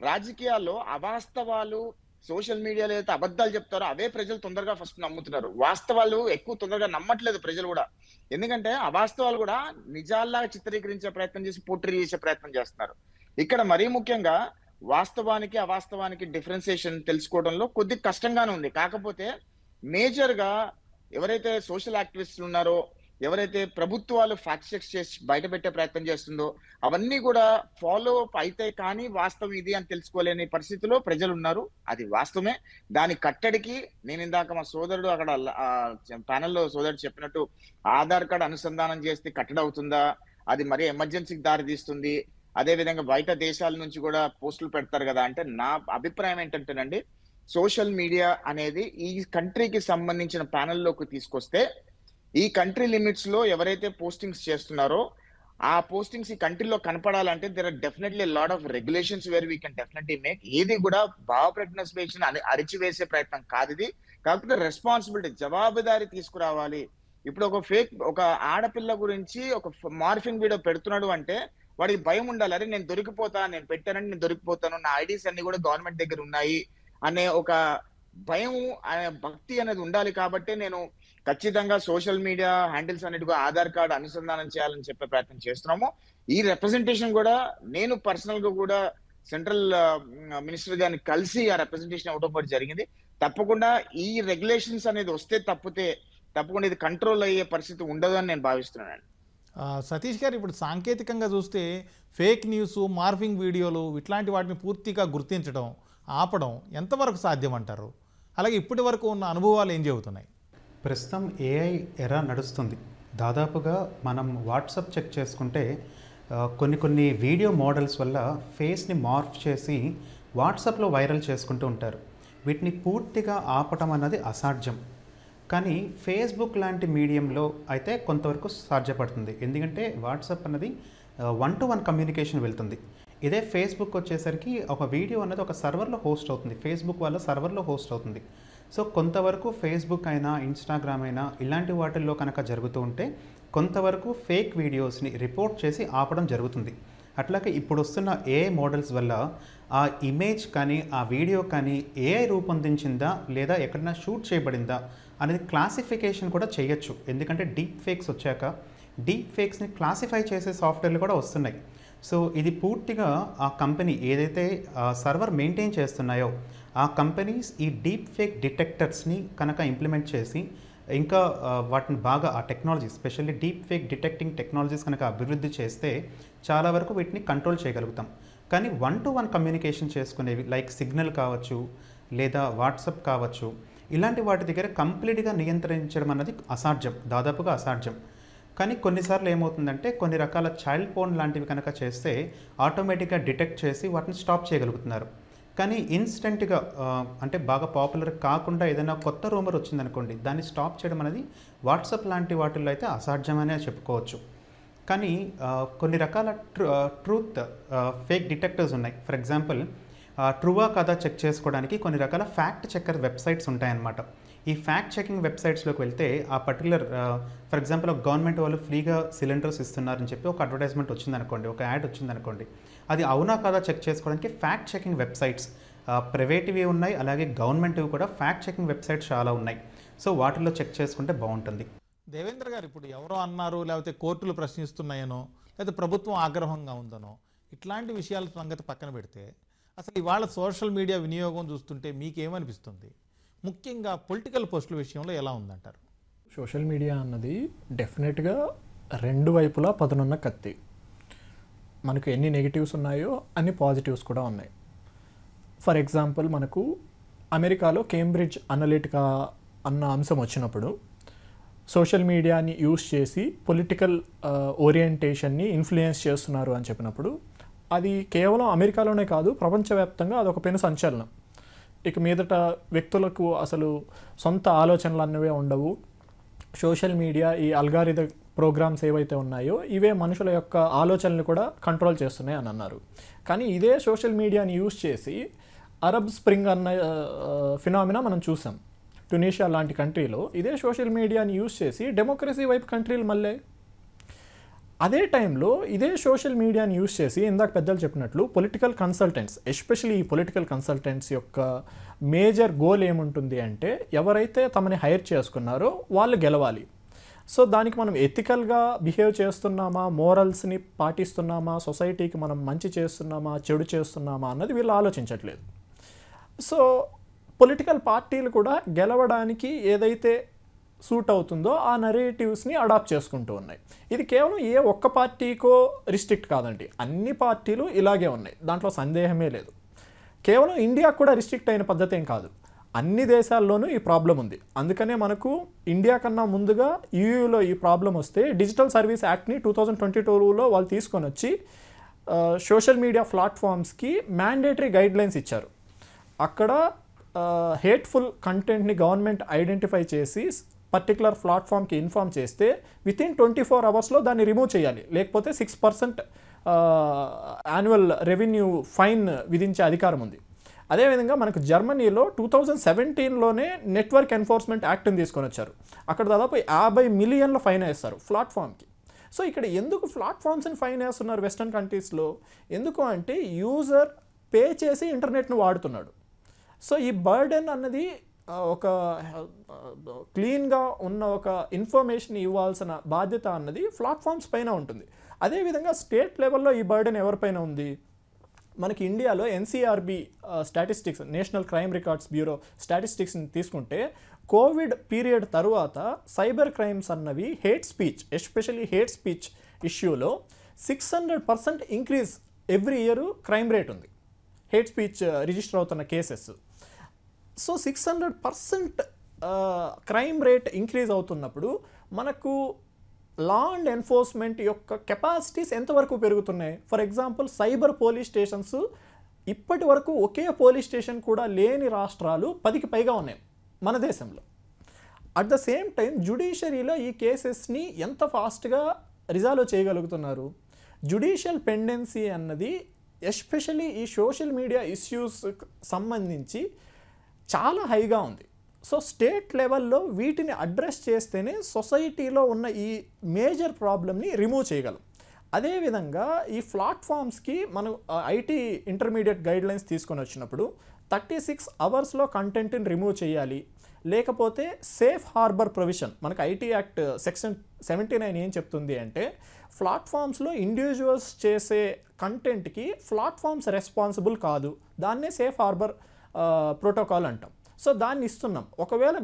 రాజకీయాల్లో అవాస్తవాలు సోషల్ మీడియాలో అయితే అబద్ధాలు చెప్తారో అవే ప్రజలు తొందరగా ఫస్ట్ నమ్ముతున్నారు. వాస్తవాలు ఎక్కువ తొందరగా నమ్మట్లేదు ప్రజలు కూడా. ఎందుకంటే అవాస్తవాలు కూడా నిజాల్లాగా చిత్రీకరించే ప్రయత్నం చేసి పోర్ట్రే చేసే ప్రయత్నం చేస్తున్నారు. ఇక్కడ మరీ ముఖ్యంగా వాస్తవానికి అవాస్తవానికి డిఫరెన్సియేషన్ తెలుసుకోవడంలో కొద్ది కష్టంగానే ఉంది. కాకపోతే మేజర్ గా ఎవరైతే సోషల్ యాక్టివిస్టులు ఉన్నారో, ఎవరైతే ప్రభుత్వాలు ఫ్యాక్ట్ చెక్స్ చేసి బయట పెట్టే ప్రయత్నం చేస్తుందో అవన్నీ కూడా ఫాలో అప్ అయితే కానీ వాస్తవం ఇది అని తెలుసుకోలేని పరిస్థితిలో ప్రజలు ఉన్నారు. అది వాస్తవమే. దాని కట్టడికి నేను ఇందాక మా సోదరుడు అక్కడ ప్యానెల్లో సోదరుడు చెప్పినట్టు ఆధార్ కార్డు అనుసంధానం చేస్తే కట్టడి అవుతుందా, అది మరీ ఎమర్జెన్సీకి దారి తీస్తుంది, అదే విధంగా బయట దేశాల నుంచి కూడా పోస్టులు పెడతారు కదా. అంటే నా అభిప్రాయం ఏంటంటేనండి, సోషల్ మీడియా అనేది ఈ కంట్రీకి సంబంధించిన ప్యానెల్లోకి తీసుకొస్తే ఈ కంట్రీ లిమిట్స్ లో ఎవరైతే పోస్టింగ్స్ చేస్తున్నారో ఆ పోస్టింగ్స్ ఈ కంట్రీలో కనపడాలంటే there are definitely lot of regulations where we can definitely make. ఏది కూడా భావ ప్రకటన స్వేచ్ఛను అరిచివేసే ప్రయత్నం కాదు ఇది. కాకపోతే రెస్పాన్సిబిలిటీ, జవాబుదారీ తీసుకురావాలి. ఇప్పుడు ఒక ఆడపిల్ల గురించి ఒక మార్ఫింగ్ వీడియో పెడుతున్నాడు అంటే వాడికి భయం ఉండాలి. అరే నేను దొరికిపోతాను, నేను పెట్టానంటే నేను దొరికిపోతాను, నా ఐడీస్ అన్ని కూడా గవర్నమెంట్ దగ్గర ఉన్నాయి అనే ఒక భయం, భక్తి అనేది ఉండాలి. కాబట్టి నేను ఖచ్చితంగా సోషల్ మీడియా హ్యాండిల్స్ అన్నిటిగా ఆధార్ కార్డు అనుసంధానం చేయాలని చెప్పే ప్రయత్నం చేస్తున్నాము. ఈ రిప్రజెంటేషన్ కూడా నేను పర్సనల్ గా కూడా సెంట్రల్ మినిస్టర్ గారిని కలిసి ఆ రిప్రజెంటేషన్ ఇవ్వడం జరిగింది. తప్పకుండా ఈ రెగ్యులేషన్స్ అనేది వస్తే తప్పకుండా ఇది కంట్రోల్ అయ్యే పరిస్థితి ఉండదు అని నేను భావిస్తున్నాను. సతీష్ గారు, ఇప్పుడు సాంకేతికంగా చూస్తే ఫేక్ న్యూస్, మార్ఫింగ్ వీడియోలు ఇట్లాంటి వాటిని పూర్తిగా గుర్తించడం, ఆపడం ఎంతవరకు సాధ్యం అంటారు? అలాగే ఇప్పటి వరకు ఉన్న అనుభవాలు ఏం చెబుతున్నాయి? ప్రస్తుతం ఏఐ ఎరా నడుస్తుంది. దాదాపుగా మనం వాట్సాప్ చెక్ చేసుకుంటే కొన్ని వీడియో మోడల్స్ వల్ల ఫేస్ని మార్ఫ్ చేసి వాట్సాప్లో వైరల్ చేసుకుంటూ ఉంటారు. వీటిని పూర్తిగా ఆపటం అన్నది అసాధ్యం. కానీ ఫేస్బుక్ లాంటి మీడియంలో అయితే కొంతవరకు సాధ్యపడుతుంది. ఎందుకంటే వాట్సాప్ అన్నది 1-to-1 కమ్యూనికేషన్ వెళ్తుంది. ఇదే ఫేస్బుక్ వచ్చేసరికి ఒక వీడియో అన్నది ఒక సర్వర్లో హోస్ట్ అవుతుంది, ఫేస్బుక్ వాళ్ళ సర్వర్లో హోస్ట్ అవుతుంది. సో కొంతవరకు ఫేస్బుక్ అయినా ఇన్స్టాగ్రామ్ అయినా ఇలాంటి వాటిల్లో కనుక జరుగుతూ ఉంటే కొంతవరకు ఫేక్ వీడియోస్ని రిపోర్ట్ చేసి ఆపడం జరుగుతుంది. అట్లాగే ఇప్పుడు వస్తున్న ఏఐ మోడల్స్ వల్ల ఆ ఇమేజ్ కానీ ఆ వీడియో కానీ ఏఐ రూపొందించిందా లేదా ఎక్కడైనా షూట్ చేయబడిందా అనేది క్లాసిఫికేషన్ కూడా చేయొచ్చు. ఎందుకంటే డీప్ ఫేక్స్ వచ్చాక డీప్ ఫేక్స్ని క్లాసిఫై చేసే సాఫ్ట్వేర్లు కూడా వస్తున్నాయి. సో ఇది పూర్తిగా ఆ కంపెనీ ఏదైతే సర్వర్ మెయింటైన్ చేస్తున్నాయో ఆ కంపెనీస్ ఈ డీప్ ఫేక్ డిటెక్టర్స్ని కనుక ఇంప్లిమెంట్ చేసి ఇంకా వాటిని బాగా ఆ technology specially deep fake detecting technologies కనుక అభివృద్ధి చేస్తే చాలా వరకు వీటిని కంట్రోల్ చేయగలుగుతాం. కానీ 1-to-1 కమ్యూనికేషన్ చేసుకునేవి లైక్ సిగ్నల్ కావచ్చు లేదా వాట్సాప్ కావచ్చు, ఇలాంటి వాటి దగ్గర కంప్లీట్గా నియంత్రించడం అన్నది అసాధ్యం, దాదాపుగా అసాధ్యం. కానీ కొన్నిసార్లు ఏమవుతుందంటే కొన్ని రకాల చైల్డ్ పోర్న్ లాంటివి కనుక చేస్తే ఆటోమేటిక్గా డిటెక్ట్ చేసి వాటిని స్టాప్ చేయగలుగుతున్నారు. కానీ ఇన్స్టెంట్గా అంటే బాగా పాపులర్ కాకుండా ఏదైనా కొత్త రూమర్ వచ్చిందనుకోండి, దాన్ని స్టాప్ చేయడం అనేది వాట్సాప్ లాంటి వాటిల్లో అయితే అసాధ్యమనే చెప్పుకోవచ్చు. కానీ కొన్ని రకాల ట్రూత్ ఫేక్ డిటెక్టర్స్ ఉన్నాయి. ఫర్ ఎగ్జాంపుల్ ట్రూవా కాదా చెక్ చేసుకోవడానికి కొన్ని రకాల ఫ్యాక్ట్ చెక్కర్ వెబ్సైట్స్ ఉంటాయన్నమాట. ఈ ఫ్యాక్ట్ చెకింగ్ వెబ్సైట్స్లోకి వెళ్తే ఆ పర్టికులర్ ఫర్ ఎగ్జాంపుల్ ఒక గవర్నమెంట్ వాళ్ళు ఫ్రీగా సిలిండర్స్ ఇస్తున్నారని చెప్పి ఒక అడ్వర్టైజ్మెంట్ వచ్చిందనుకోండి, ఒక యాడ్ వచ్చిందనుకోండి, అది అవునా కాదా చెక్ చేసుకోవడానికి ఫ్యాక్ట్ చెకింగ్ వెబ్సైట్స్ ప్రైవేట్వి ఉన్నాయి, అలాగే గవర్నమెంట్వి కూడా ఫ్యాక్ట్ చెకింగ్ వెబ్సైట్స్ చాలా ఉన్నాయి. సో వాటిల్లో చెక్ చేసుకుంటే బాగుంటుంది. దేవేంద్ర గారు, ఇప్పుడు ఎవరో అన్నారు, లేకపోతే కోర్టులు ప్రశ్నిస్తున్నాయనో, లేకపోతే ప్రభుత్వం ఆగ్రహంగా ఉందనో, ఇట్లాంటి విషయాల సంగతి పక్కన పెడితే అసలు ఇవాళ సోషల్ మీడియా వినియోగం చూస్తుంటే మీకేమనిపిస్తుంది? ముఖ్యంగా పొలిటికల్ పోస్టుల విషయంలో ఎలా ఉందంటారు? సోషల్ మీడియా అన్నది డెఫినెట్గా రెండు వైపులా పదునున్న కత్తి. మనకు ఎన్ని నెగిటివ్స్ ఉన్నాయో అన్ని పాజిటివ్స్ కూడా ఉన్నాయి. ఫర్ ఎగ్జాంపుల్, మనకు అమెరికాలో కేంబ్రిడ్జ్ అనలిటికా అన్న అంశం వచ్చినప్పుడు సోషల్ మీడియాని యూస్ చేసి పొలిటికల్ ఓరియంటేషన్ని ఇన్ఫ్లుయెన్స్ చేస్తున్నారు అని చెప్పినప్పుడు అది కేవలం అమెరికాలోనే కాదు, ప్రపంచవ్యాప్తంగా అదొక పెను సంచలనం. ఇక మీదట వ్యక్తులకు అసలు సొంత ఆలోచనలు అన్నవే ఉండవు. సోషల్ మీడియా ఈ అల్గారిథం ప్రోగ్రామ్స్ ఏవైతే ఉన్నాయో ఇవే మనుషుల యొక్క ఆలోచనలు కూడా కంట్రోల్ చేస్తున్నాయి అని అన్నారు. కానీ ఇదే సోషల్ మీడియాని యూస్ చేసి అరబ్ స్ప్రింగ్ అన్న ఫినామినా మనం చూసాం. ట్యునీషియా లాంటి కంట్రీలో ఇదే సోషల్ మీడియాని యూస్ చేసి డెమోక్రసీ వైపు కంట్రీలు మళ్ళీ. అదే టైంలో ఇదే సోషల్ మీడియాని యూస్ చేసి ఇందాక పెద్దలు చెప్పినట్లు పొలిటికల్ కన్సల్టెంట్స్, ఎస్పెషల్లీ ఈ పొలిటికల్ కన్సల్టెంట్స్ యొక్క మేజర్ గోల్ ఏముంటుంది అంటే ఎవరైతే తమని హైర్ చేసుకున్నారో వాళ్ళు గెలవాలి. సో దానికి మనం ఎథికల్గా బిహేవ్ చేస్తున్నామా, మోరల్స్ని పాటిస్తున్నామా, సొసైటీకి మనం మంచి చేస్తున్నామా, చెడు చేస్తున్నామా అన్నది వీళ్ళు ఆలోచించట్లేదు. సో పొలిటికల్ పార్టీలు కూడా గెలవడానికి ఏదైతే సూట్ అవుతుందో ఆ నరేటివ్స్ని అడాప్ట్ చేసుకుంటూ ఉన్నాయి. ఇది కేవలం ఏ ఒక్క పార్టీకో రిస్ట్రిక్ట్ కాదండి, అన్ని పార్టీలు ఇలాగే ఉన్నాయి, దాంట్లో సందేహమే లేదు. కేవలం ఇండియా కూడా రిస్ట్రిక్ట్ అయిన పద్ధతి ఏం కాదు, అన్ని దేశాల్లోనూ ఈ ప్రాబ్లం ఉంది. అందుకనే మనకు ఇండియా కన్నా ముందుగా యూయూలో ఈ ప్రాబ్లం వస్తే డిజిటల్ సర్వీస్ యాక్ట్ని 2022లో వాళ్ళు తీసుకొని వచ్చి సోషల్ మీడియా ప్లాట్ఫామ్స్కి మ్యాండేటరీ గైడ్లైన్స్ ఇచ్చారు. అక్కడ హేట్ఫుల్ కంటెంట్ని గవర్నమెంట్ ఐడెంటిఫై చేసి పర్టికులర్ ప్లాట్ఫామ్కి ఇన్ఫామ్ చేస్తే వితిన్ 24 అవర్స్లో దాన్ని రిమూవ్ చేయాలి, లేకపోతే 6% యాన్యువల్ రెవెన్యూ ఫైన్ విధించే అధికారం ఉంది. అదేవిధంగా మనకు జర్మనీలో 2017లోనే నెట్వర్క్ ఎన్ఫోర్స్మెంట్ యాక్ట్ని తీసుకొని వచ్చారు. అక్కడ దాదాపు 50 మిలియన్ల ఫైన్ వేస్తారు ప్లాట్ఫామ్కి. సో ఇక్కడ ఎందుకు ప్లాట్ఫామ్స్ని ఫైన్ వేస్తున్నారు వెస్టర్న్ కంట్రీస్లో? ఎందుకు అంటే యూజర్ పే చేసి ఇంటర్నెట్ను వాడుతున్నాడు. సో ఈ బర్డెన్ అన్నది ఒక క్లీన్గా ఉన్న ఒక ఇన్ఫర్మేషన్ ఇవ్వాల్సిన బాధ్యత అన్నది ప్లాట్ఫామ్స్ పైన ఉంటుంది. అదేవిధంగా స్టేట్ లెవెల్లో ఈ బర్డెన్ ఎవరిపైన ఉంది? మనకి ఇండియాలో NCRB statistics, national crime records bureau స్టాటిస్టిక్స్ని తీసుకుంటే కోవిడ్ పీరియడ్ తర్వాత సైబర్ క్రైమ్స్ అన్నవి hate speech, especially hate speech ఇష్యూలో 600% increase every year crime rate ఉంది, హేట్ స్పీచ్ రిజిస్టర్ అవుతున్న cases. So 600% crime rate increase అవుతున్నప్పుడు మనకు లా అండ్ ఎన్ఫోర్స్మెంట్ యొక్క కెపాసిటీస్ ఎంతవరకు పెరుగుతున్నాయి? For example cyber police stations ఇప్పటి వరకు ఒకే పోలీస్ స్టేషన్ కూడా లేని రాష్ట్రాలు 10కి పైగా ఉన్నాయి మన దేశంలో. అట్ ద సేమ్ టైం జ్యుడిషియరీలో ఈ కేసెస్ని ఎంత ఫాస్ట్గా రిజాల్వ్ చేయగలుగుతున్నారు? జ్యుడిషియల్ పెండెన్సీ అన్నది ఎస్పెషల్లీ ఈ సోషల్ మీడియా ఇష్యూస్ సంబంధించి చాలా హైగా ఉంది. సో స్టేట్ లెవెల్లో వీటిని అడ్రస్ చేస్తేనే సొసైటీలో ఉన్న ఈ మేజర్ ప్రాబ్లమ్ని రిమూవ్ చేయగలం. అదేవిధంగా ఈ ప్లాట్ఫామ్స్కి మనం ఐటీ ఇంటర్మీడియట్ గైడ్లైన్స్ తీసుకొని వచ్చినప్పుడు 36 అవర్స్లో కంటెంట్ని రిమూవ్ చేయాలి, లేకపోతే సేఫ్ హార్బర్ ప్రొవిజన్, మనకు ఐటీ యాక్ట్ సెక్షన్ 79 ఏం చెప్తుంది అంటే ప్లాట్ఫామ్స్లో ఇండివిజువల్స్ చేసే కంటెంట్కి ప్లాట్ఫామ్స్ రెస్పాన్సిబుల్ కాదు, దాన్నే సేఫ్ హార్బర్ ప్రోటోకాల్ అంటాం. సో దాన్ని ఇస్తున్నాం. ఒకవేళ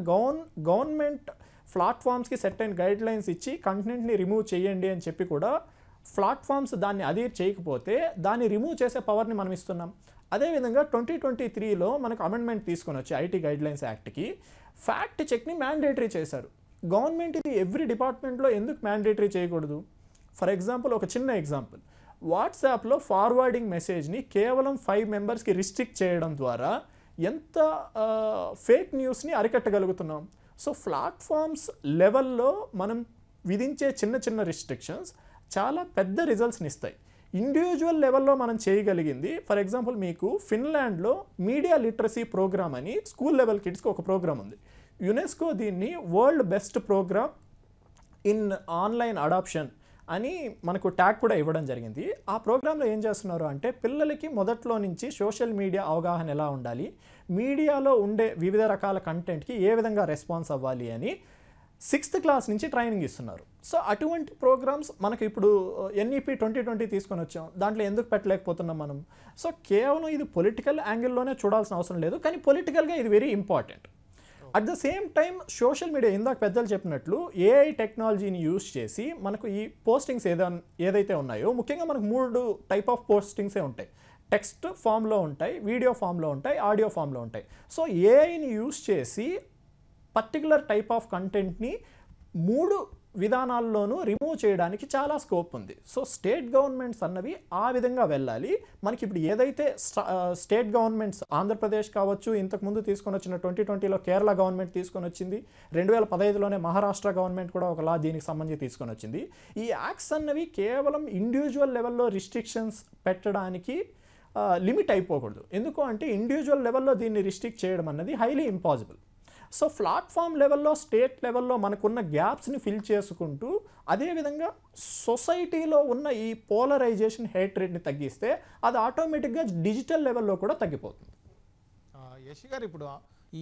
గవర్నమెంట్ ప్లాట్ఫామ్స్కి సెట్ అయిన గైడ్లైన్స్ ఇచ్చి కంటెంట్ని రిమూవ్ చేయండి అని చెప్పి కూడా ప్లాట్ఫామ్స్ దాన్ని అధీర్ చేయకపోతే దాన్ని రిమూవ్ చేసే పవర్ని మనం ఇస్తున్నాం. అదేవిధంగా 2023లో మనకు అమెండ్మెంట్ తీసుకొని వచ్చి ఐటీ గైడ్లైన్స్ యాక్ట్కి ఫ్యాక్ట్ చెక్ని మ్యాండేటరీ చేశారు. గవర్నమెంట్ ఇది ఎవ్రీ డిపార్ట్మెంట్లో ఎందుకు మ్యాండేటరీ చేయకూడదు? ఫర్ ఎగ్జాంపుల్, ఒక చిన్న ఎగ్జాంపుల్, వాట్సాప్లో ఫార్వర్డింగ్ మెసేజ్ని కేవలం 5 మెంబర్స్కి రిస్ట్రిక్ట్ చేయడం ద్వారా ఎంత ఫేక్ న్యూస్ని అరికట్టగలుగుతున్నాం. సో ప్లాట్ఫామ్స్ లెవెల్లో మనం విధించే చిన్న చిన్న రిస్ట్రిక్షన్స్ చాలా పెద్ద రిజల్ట్స్ని ఇస్తాయి. ఇండివిజువల్ లెవెల్లో మనం చేయగలిగింది, ఫర్ ఎగ్జాంపుల్ మీకు ఫిన్లాండ్లో మీడియా లిటరసీ ప్రోగ్రామ్ అని స్కూల్ లెవెల్ కిడ్స్కి ఒక ప్రోగ్రామ్ ఉంది. యునెస్కో దీన్ని world best program in online adoption అని మనకు ట్యాగ్ కూడా ఇవ్వడం జరిగింది. ఆ ప్రోగ్రాంలో ఏం చేస్తున్నారు అంటే పిల్లలకి మొదట్లో నుంచి సోషల్ మీడియా అవగాహన ఎలా ఉండాలి, మీడియాలో ఉండే వివిధ రకాల కంటెంట్కి ఏ విధంగా రెస్పాన్స్ అవ్వాలి అని 6th క్లాస్ నుంచి ట్రైనింగ్ ఇస్తున్నారు. సో అటువంటి ప్రోగ్రామ్స్ మనకు ఇప్పుడు NEP 2020 తీసుకొని వచ్చాం, దాంట్లో ఎందుకు పెట్టలేకపోతున్నాం మనం? సో కేవలం ఇది పొలిటికల్ యాంగిల్లోనే చూడాల్సిన అవసరం లేదు, కానీ పొలిటికల్గా ఇది very important. At the same time social media ఇందాక పెద్దలు చెప్పినట్లు AI టెక్నాలజీని యూజ్ చేసి మనకు ఈ పోస్టింగ్స్ ఏదైతే ఉన్నాయో, ముఖ్యంగా మనకు 3 టైప్ ఆఫ్ పోస్టింగ్సే ఉంటాయి. టెక్స్ట్ ఫామ్లో ఉంటాయి, వీడియో ఫామ్లో ఉంటాయి, ఆడియో ఫామ్లో ఉంటాయి. సో AIని యూజ్ చేసి పర్టికులర్ టైప్ ఆఫ్ కంటెంట్ని 3 విధానాల్లోనూ రిమూవ్ చేయడానికి చాలా స్కోప్ ఉంది. సో స్టేట్ గవర్నమెంట్స్ అన్నవి ఆ విధంగా వెళ్ళాలి. మనకి ఇప్పుడు ఏదైతే స్టేట్ గవర్నమెంట్స్, ఆంధ్రప్రదేశ్ కావచ్చు, ఇంతకుముందు తీసుకొని వచ్చిన 2020లో కేరళ గవర్నమెంట్ తీసుకొని వచ్చింది, 2015లోనే మహారాష్ట్ర గవర్నమెంట్ కూడా ఒక లా దీనికి సంబంధించి తీసుకొని వచ్చింది. ఈ యాక్ట్స్ అన్నవి కేవలం ఇండివిజువల్ లెవెల్లో రిస్ట్రిక్షన్స్ పెట్టడానికి లిమిట్ అయిపోకూడదు. ఎందుకు అంటే ఇండివిజువల్ లెవెల్లో దీన్ని రిస్ట్రిక్ట్ చేయడం అన్నది హైలీ ఇంపాసిబుల్. సో ప్లాట్ఫామ్ లెవెల్లో, స్టేట్ లెవెల్లో మనకున్న గ్యాప్స్ని ఫిల్ చేసుకుంటూ, అదేవిధంగా సొసైటీలో ఉన్న ఈ పోలరైజేషన్, హేట్ రేట్ని తగ్గిస్తే అది ఆటోమేటిక్గా డిజిటల్ లెవెల్లో కూడా తగ్గిపోతుంది. యశ్ గారు, ఇప్పుడు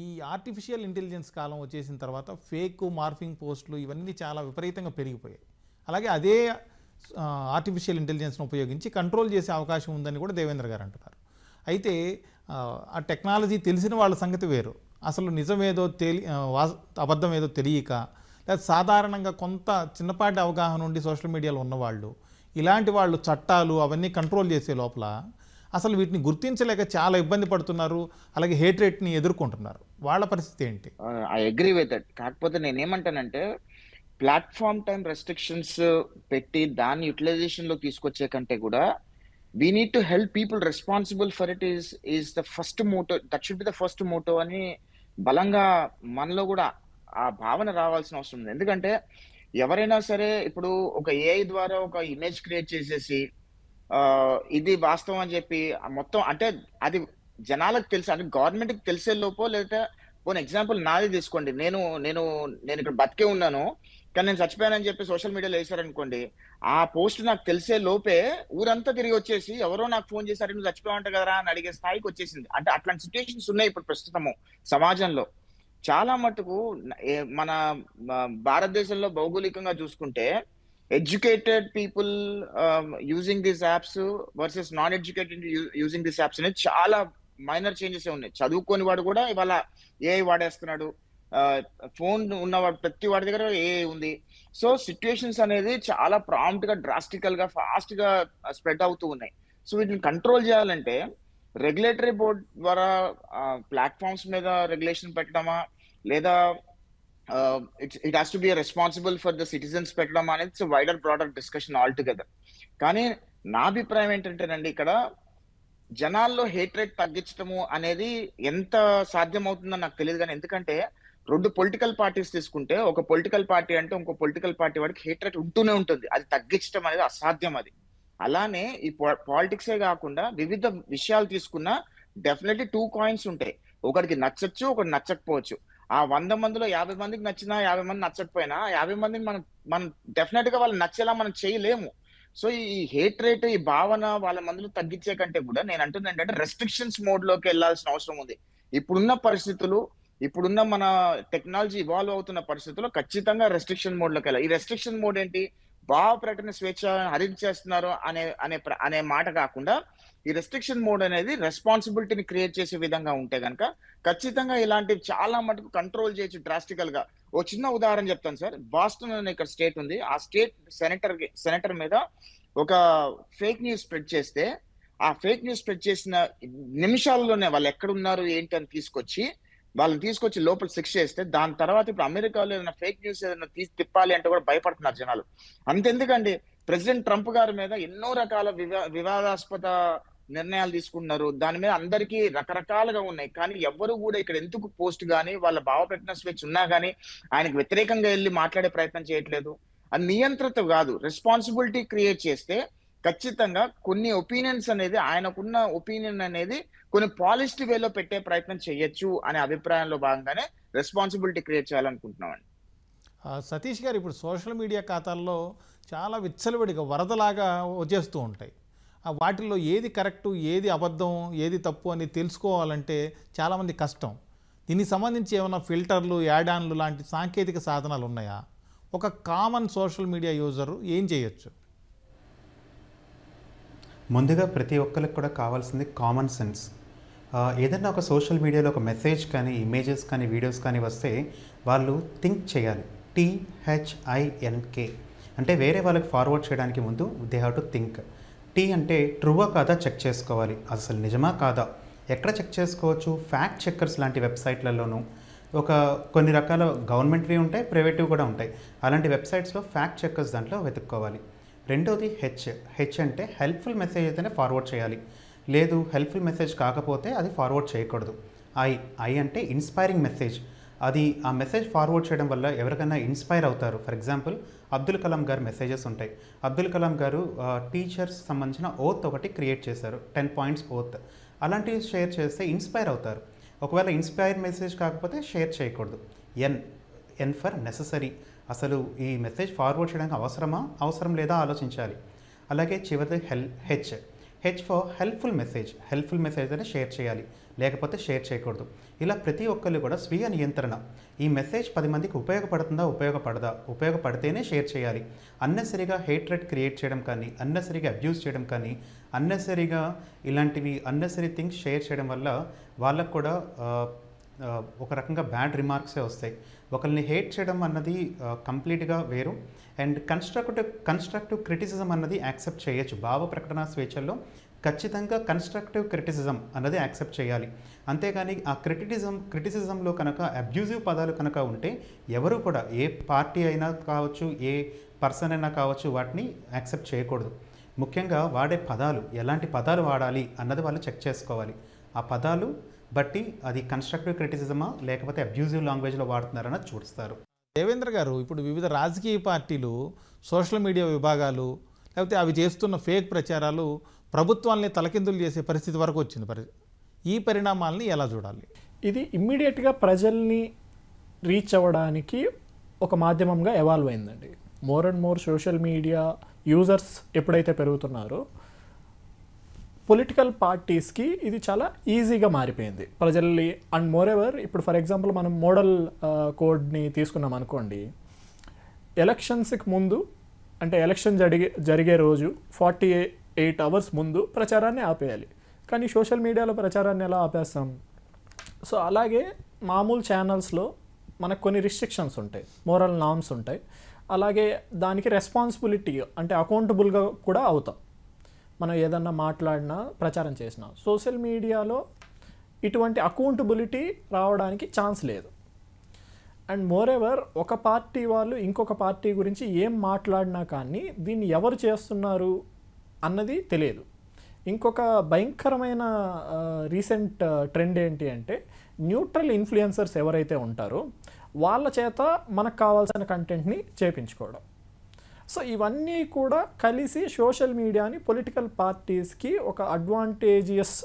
ఈ ఆర్టిఫిషియల్ ఇంటెలిజెన్స్ కాలం వచ్చేసిన తర్వాత ఫేక్ మార్ఫింగ్ పోస్టులు ఇవన్నీ చాలా విపరీతంగా పెరిగిపోయాయి. అలాగే అదే ఆర్టిఫిషియల్ ఇంటెలిజెన్స్ను ఉపయోగించి కంట్రోల్ చేసే అవకాశం ఉందని కూడా దేవేంద్ర గారు అంటున్నారు. అయితే ఆ టెక్నాలజీ తెలిసిన వాళ్ళ సంగతి వేరు, అసలు నిజమేదో అబద్ధం ఏదో తెలియక, లేదా సాధారణంగా కొంత చిన్నపాటి అవగాహన ఉండి సోషల్ మీడియాలో ఉన్నవాళ్ళు, ఇలాంటి వాళ్ళు చట్టాలు అవన్నీ కంట్రోల్ చేసే లోపల అసలు వీటిని గుర్తించలేక చాలా ఇబ్బంది పడుతున్నారు. అలాగే హేట్ రేట్ని ఎదుర్కొంటున్నారు. వాళ్ళ పరిస్థితి ఏంటి? I agree with that. కాకపోతే నేనేమంటానంటే ప్లాట్ఫామ్ టైం రెస్ట్రిక్షన్స్ పెట్టి దాన్ని యూటిలైజేషన్ లో తీసుకొచ్చే కంటే కూడా we need to help people responsible for it is the first motto. That should be the first motto అని బలంగా మనలో కూడా ఆ భావన రావాల్సిన అవసరం ఉంది. ఎందుకంటే ఎవరైనా సరే ఇప్పుడు ఒక AI ద్వారా ఒక ఇమేజ్ క్రియేట్ చేసేసి ఇది వాస్తవం అని చెప్పి మొత్తం, అంటే అది జనాలకు తెలుసు, అంటే గవర్నమెంట్కి తెలిసే లోపో, లేదా పోనీ ఎగ్జాంపుల్ నాది తీసుకోండి, నేను ఇక్కడ బతికే ఉన్నాను కానీ నేను చచ్చిపోయానని చెప్పి సోషల్ మీడియాలో వేసారనుకోండి, ఆ పోస్ట్ నాకు తెలిసే లోపే ఊరంతా తిరిగి వచ్చేసి ఎవరో నాకు ఫోన్ చేశారు, నువ్వు చచ్చిపోయావంట కదరా అని అడిగే స్థాయికి వచ్చేసింది. అంటే అట్లాంటి సిచ్యువేషన్స్ ఉన్నాయి ఇప్పుడు ప్రస్తుతము సమాజంలో. చాలా మటుకు మన భారతదేశంలో భౌగోళికంగా చూసుకుంటే educated people using these apps versus non educated using these apps అనేది చాలా మైనర్ చేంజెస్ ఉన్నాయి. చదువుకోని వాడు కూడా ఇవాళ ఏఐ వాడేస్తున్నాడు. ఫోన్ ఉన్నవాడు ప్రతి వాడి దగ్గర ఏఐ ఉంది. సో సిచ్యుయేషన్స్ అనేది చాలా ప్రాంప్ట్ గా, డ్రాస్టికల్ గా, ఫాస్ట్ గా స్ప్రెడ్ అవుతూ ఉన్నాయి. సో వీటిని కంట్రోల్ చేయాలంటే రెగ్యులేటరీ బోర్డ్ ద్వారా ప్లాట్ఫామ్స్ మీద రెగ్యులేషన్ పెట్టడమా, లేదా it has to be responsible for the citizens పెట్టడం అనేది wider broader discussion all together. కానీ నా అభిప్రాయం ఏంటంటేనండి, ఇక్కడ జనాల్లో హేట్ రేట్ తగ్గించడము అనేది ఎంత సాధ్యం అవుతుందో నాకు తెలియదు. కానీ ఎందుకంటే 2 పొలిటికల్ పార్టీస్ తీసుకుంటే, ఒక పొలిటికల్ పార్టీ అంటే ఇంకో పొలిటికల్ పార్టీ వాడికి హేట్ రేట్ ఉంటూనే ఉంటుంది. అది తగ్గించడం అనేది అసాధ్యం. అది అలానే ఈ పాలిటిక్సే కాకుండా వివిధ విషయాలు తీసుకున్నా డెఫినెట్లీ 2 కాయిన్స్ ఉంటాయి. ఒకరికి నచ్చచ్చు, ఒకటి నచ్చకపోవచ్చు. ఆ 100 మందిలో 50 మందికి నచ్చినా, 50 మంది నచ్చకపోయినా, 50 మందిని మనం డెఫినెట్ గా వాళ్ళు నచ్చేలా మనం చేయలేము. సో ఈ హేట్ రేట్, ఈ భావన వాళ్ళ మందిలో తగ్గించే కంటే కూడా నేను అంటుంది ఏంటంటే రెస్ట్రిక్షన్స్ మోడ్ లోకి వెళ్లాల్సిన అవసరం ఉంది. ఇప్పుడున్న పరిస్థితులు, ఇప్పుడున్న మన టెక్నాలజీ ఇవాల్వ్ అవుతున్న పరిస్థితుల్లో ఖచ్చితంగా రెస్ట్రిక్షన్ మోడ్ లోకి వెళ్ళాలి. ఈ రెస్ట్రిక్షన్ మోడ్ ఏంటి? భావ ప్రకటన స్వేచ్ఛ హరించేస్తున్నారు అనే మాట కాకుండా, ఈ రెస్ట్రిక్షన్ మోడ్ అనేది రెస్పాన్సిబిలిటీని క్రియేట్ చేసే విధంగా ఉంటే గనక ఖచ్చితంగా ఇలాంటివి చాలా మటుకు కంట్రోల్ చేయొచ్చు డ్రాస్టికల్ గా. ఓ చిన్న ఉదాహరణ చెప్తాను సార్. బాస్టన్ అనే ఇక్కడ స్టేట్ ఉంది. ఆ స్టేట్ సెనేటర్ మీద ఒక ఫేక్ న్యూస్ స్ప్రెడ్ చేస్తే, ఆ ఫేక్ న్యూస్ స్ప్రెడ్ చేసిన నిమిషాల్లోనే వాళ్ళు ఎక్కడున్నారు ఏంటి అని వాళ్ళని తీసుకొచ్చి లోపల శిక్ష చేస్తే, దాని తర్వాత ఇప్పుడు అమెరికాలో ఏదైనా ఫేక్ న్యూస్ ఏదైనా తిప్పాలి అంటే కూడా భయపడుతున్నారు జనాలు. అంతెందుకండి, ప్రెసిడెంట్ ట్రంప్ గారి మీద ఎన్నో రకాల వివాదాస్పద నిర్ణయాలు తీసుకుంటున్నారు. దాని మీద అందరికీ రకరకాలుగా ఉన్నాయి. కానీ ఎవ్వరు కూడా ఇక్కడ ఎందుకు పోస్ట్ గానీ, వాళ్ళ భావ ప్రకటన స్వేచ్ఛ ఉన్నా గానీ ఆయనకు వ్యతిరేకంగా వెళ్ళి మాట్లాడే ప్రయత్నం చేయట్లేదు. అది నియంత్రిత కాదు, రెస్పాన్సిబిలిటీ క్రియేట్ చేస్తే ఖచ్చితంగా కొన్ని ఒపీనియన్స్ అనేది, ఆయనకున్న ఒపీనియన్ అనేది కొన్ని పాలిసిటీ వేలో పెట్టే ప్రయత్నం చేయొచ్చు అనే అభిప్రాయంలో భాగంగానే రెస్పాన్సిబిలిటీ క్రియేట్ చేయాలనుకుంటున్నామండి. సతీష్ గారు, ఇప్పుడు సోషల్ మీడియా ఖాతాల్లో చాలా విచ్చలవిడిగా వరదలాగా వచ్చేస్తూ ఉంటాయి. వాటిల్లో ఏది కరెక్టు, ఏది అబద్ధం, ఏది తప్పు అని తెలుసుకోవాలంటే చాలామంది కష్టం. దీనికి సంబంధించి ఏమైనా ఫిల్టర్లు, యాడ్ ఆన్లు లాంటి సాంకేతిక సాధనాలు ఉన్నాయా? ఒక కామన్ సోషల్ మీడియా యూజరు ఏం చేయొచ్చు? ముందుగా ప్రతి ఒక్కరికి కూడా కావాల్సింది కామన్ సెన్స్. ఏదైనా ఒక సోషల్ మీడియాలో ఒక మెసేజ్ కానీ, ఇమేజెస్ కానీ, వీడియోస్ కానీ వస్తే వాళ్ళు థింక్ చేయాలి. THINK అంటే వేరే వాళ్ళకి ఫార్వర్డ్ చేయడానికి ముందు they have to think. T అంటే ట్రూవా కాదా చెక్ చేసుకోవాలి. అసలు నిజమా కాదా ఎక్కడ చెక్ చేసుకోవచ్చు? ఫ్యాక్ట్ చెక్కర్స్ లాంటి వెబ్సైట్లలోనూ కొన్ని రకాల గవర్నమెంట్వి ఉంటాయి, ప్రైవేటివి కూడా ఉంటాయి. అలాంటి వెబ్సైట్స్లో ఫ్యాక్ట్ చెక్కర్స్ దాంట్లో వెతుక్కోవాలి. రెండోది హెచ్ అంటే హెల్ప్ఫుల్ మెసేజ్ అయితేనే ఫార్వర్డ్ చేయాలి. లేదు హెల్ప్ఫుల్ మెసేజ్ కాకపోతే అది ఫార్వర్డ్ చేయకూడదు. ఐ అంటే ఇన్స్పైరింగ్ మెసేజ్. అది ఆ మెసేజ్ ఫార్వర్డ్ చేయడం వల్ల ఎవరికైనా ఇన్స్పైర్ అవుతారు. ఫర్ ఎగ్జాంపుల్ అబ్దుల్ కలాం గారు మెసేజెస్ ఉంటాయి. అబ్దుల్ కలాం గారు టీచర్స్ సంబంధించిన ఓత్ ఒకటి క్రియేట్ చేశారు, 10 points ఓత్. అలాంటివి షేర్ చేస్తే ఇన్స్పైర్ అవుతారు. ఒకవేళ ఇన్స్పైర్ మెసేజ్ కాకపోతే షేర్ చేయకూడదు. N for necessary. అసలు ఈ మెసేజ్ ఫార్వర్డ్ చేయడానికి అవసరం లేదా ఆలోచించాలి. అలాగే చివరిది H for helpful message. Helpful message అని షేర్ చేయాలి, లేకపోతే షేర్ చేయకూడదు. ఇలా ప్రతి ఒక్కళ్ళు కూడా స్వీయ నియంత్రణ. ఈ మెసేజ్ 10 మందికి ఉపయోగపడుతుందా, ఉపయోగపడదా, ఉపయోగపడితేనే షేర్ చేయాలి. అన్నెసరీగా హేట్రెడ్ క్రియేట్ చేయడం కానీ, అన్నెసరీగా అబ్యూస్ చేయడం కానీ, అన్నెసరీగా ఇలాంటివి అన్నెసరీ థింగ్స్ షేర్ చేయడం వల్ల వాళ్ళకు కూడా ఒక రకంగా బ్యాడ్ రిమార్క్సే వస్తాయి. ఒకరిని హేట్ చేయడం అన్నది కంప్లీట్గా వేరు. అండ్ కన్స్ట్రక్టివ్ క్రిటిసిజం అన్నది యాక్సెప్ట్ చేయొచ్చు. భావ ప్రకటన స్వేచ్ఛల్లో ఖచ్చితంగా కన్స్ట్రక్టివ్ క్రిటిసిజం అన్నది యాక్సెప్ట్ చేయాలి. అంతేగాని ఆ క్రిటిసిజంలో కనుక అబ్యూజివ్ పదాలు కనుక ఉంటే ఎవరు కూడా, ఏ పార్టీ అయినా కావచ్చు, ఏ పర్సన్ అయినా కావచ్చు, వాటిని యాక్సెప్ట్ చేయకూడదు. ముఖ్యంగా వాడే పదాలు, ఎలాంటి పదాలు వాడాలి అన్నది వాళ్ళు చెక్ చేసుకోవాలి. ఆ పదాలు బట్టి అది కన్స్ట్రక్టివ్ క్రిటిసిజమా లేకపోతే అబ్యూజివ్ లాంగ్వేజ్లో వాడుతున్నారన్నది చూస్తారు. దేవేంద్ర గారు, ఇప్పుడు వివిధ రాజకీయ పార్టీలు, సోషల్ మీడియా విభాగాలు, లేకపోతే అవి చేస్తున్న ఫేక్ ప్రచారాలు ప్రభుత్వాల్ని తలకిందులు చేసే పరిస్థితి వరకు వచ్చింది. ఈ పరిణామాలని ఎలా చూడాలి? ఇది ఇమ్మీడియట్గా ప్రజల్ని రీచ్ అవ్వడానికి ఒక మాధ్యమంగా ఎవాల్వ్ అయిందండి. More and more social media users ఎప్పుడైతే పెరుగుతున్నారో పొలిటికల్ పార్టీస్కి ఇది చాలా ఈజీగా మారిపోయింది ప్రజల్ని. అండ్ మోర్ ఎవర్ ఇప్పుడు ఫర్ ఎగ్జాంపుల్ మనం మోడల్ కోడ్ని తీసుకున్నాం అనుకోండి, ఎలక్షన్స్కి ముందు అంటే ఎలక్షన్ జరిగే రోజు 48 అవర్స్ ముందు ప్రచారాన్ని ఆపేయాలి. కానీ సోషల్ మీడియాలో ప్రచారాన్ని ఎలా ఆపేస్తాం? సో అలాగే మామూలు ఛానల్స్లో మనకు కొన్ని రిస్ట్రిక్షన్స్ ఉంటాయి, మోరల్ నార్మ్స్ ఉంటాయి. అలాగే దానికి రెస్పాన్సిబిలిటీ అంటే అకౌంటబుల్గా కూడా అవుతాం మనం ఏదన్నా మాట్లాడినా ప్రచారం చేసినా. సోషల్ మీడియాలో ఇటువంటి అకౌంటబిలిటీ రావడానికి ఛాన్స్ లేదు. అండ్ మోరెవర్ ఒక పార్టీ వాళ్ళు ఇంకొక పార్టీ గురించి ఏం మాట్లాడినా కానీ దీన్ని ఎవరు చేస్తున్నారు అన్నది తెలియదు. ఇంకొక భయంకరమైన రీసెంట్ ట్రెండ్ ఏంటి అంటే న్యూట్రల్ ఇన్ఫ్లుయెన్సర్స్ ఎవరైతే ఉంటారో వాళ్ళ చేత మనకు కావాల్సిన కంటెంట్ని చేపించుకోవడం. సో ఇవన్నీ కూడా కలిసి సోషల్ మీడియాని పొలిటికల్ పార్టీస్కి ఒక అడ్వాంటేజియస్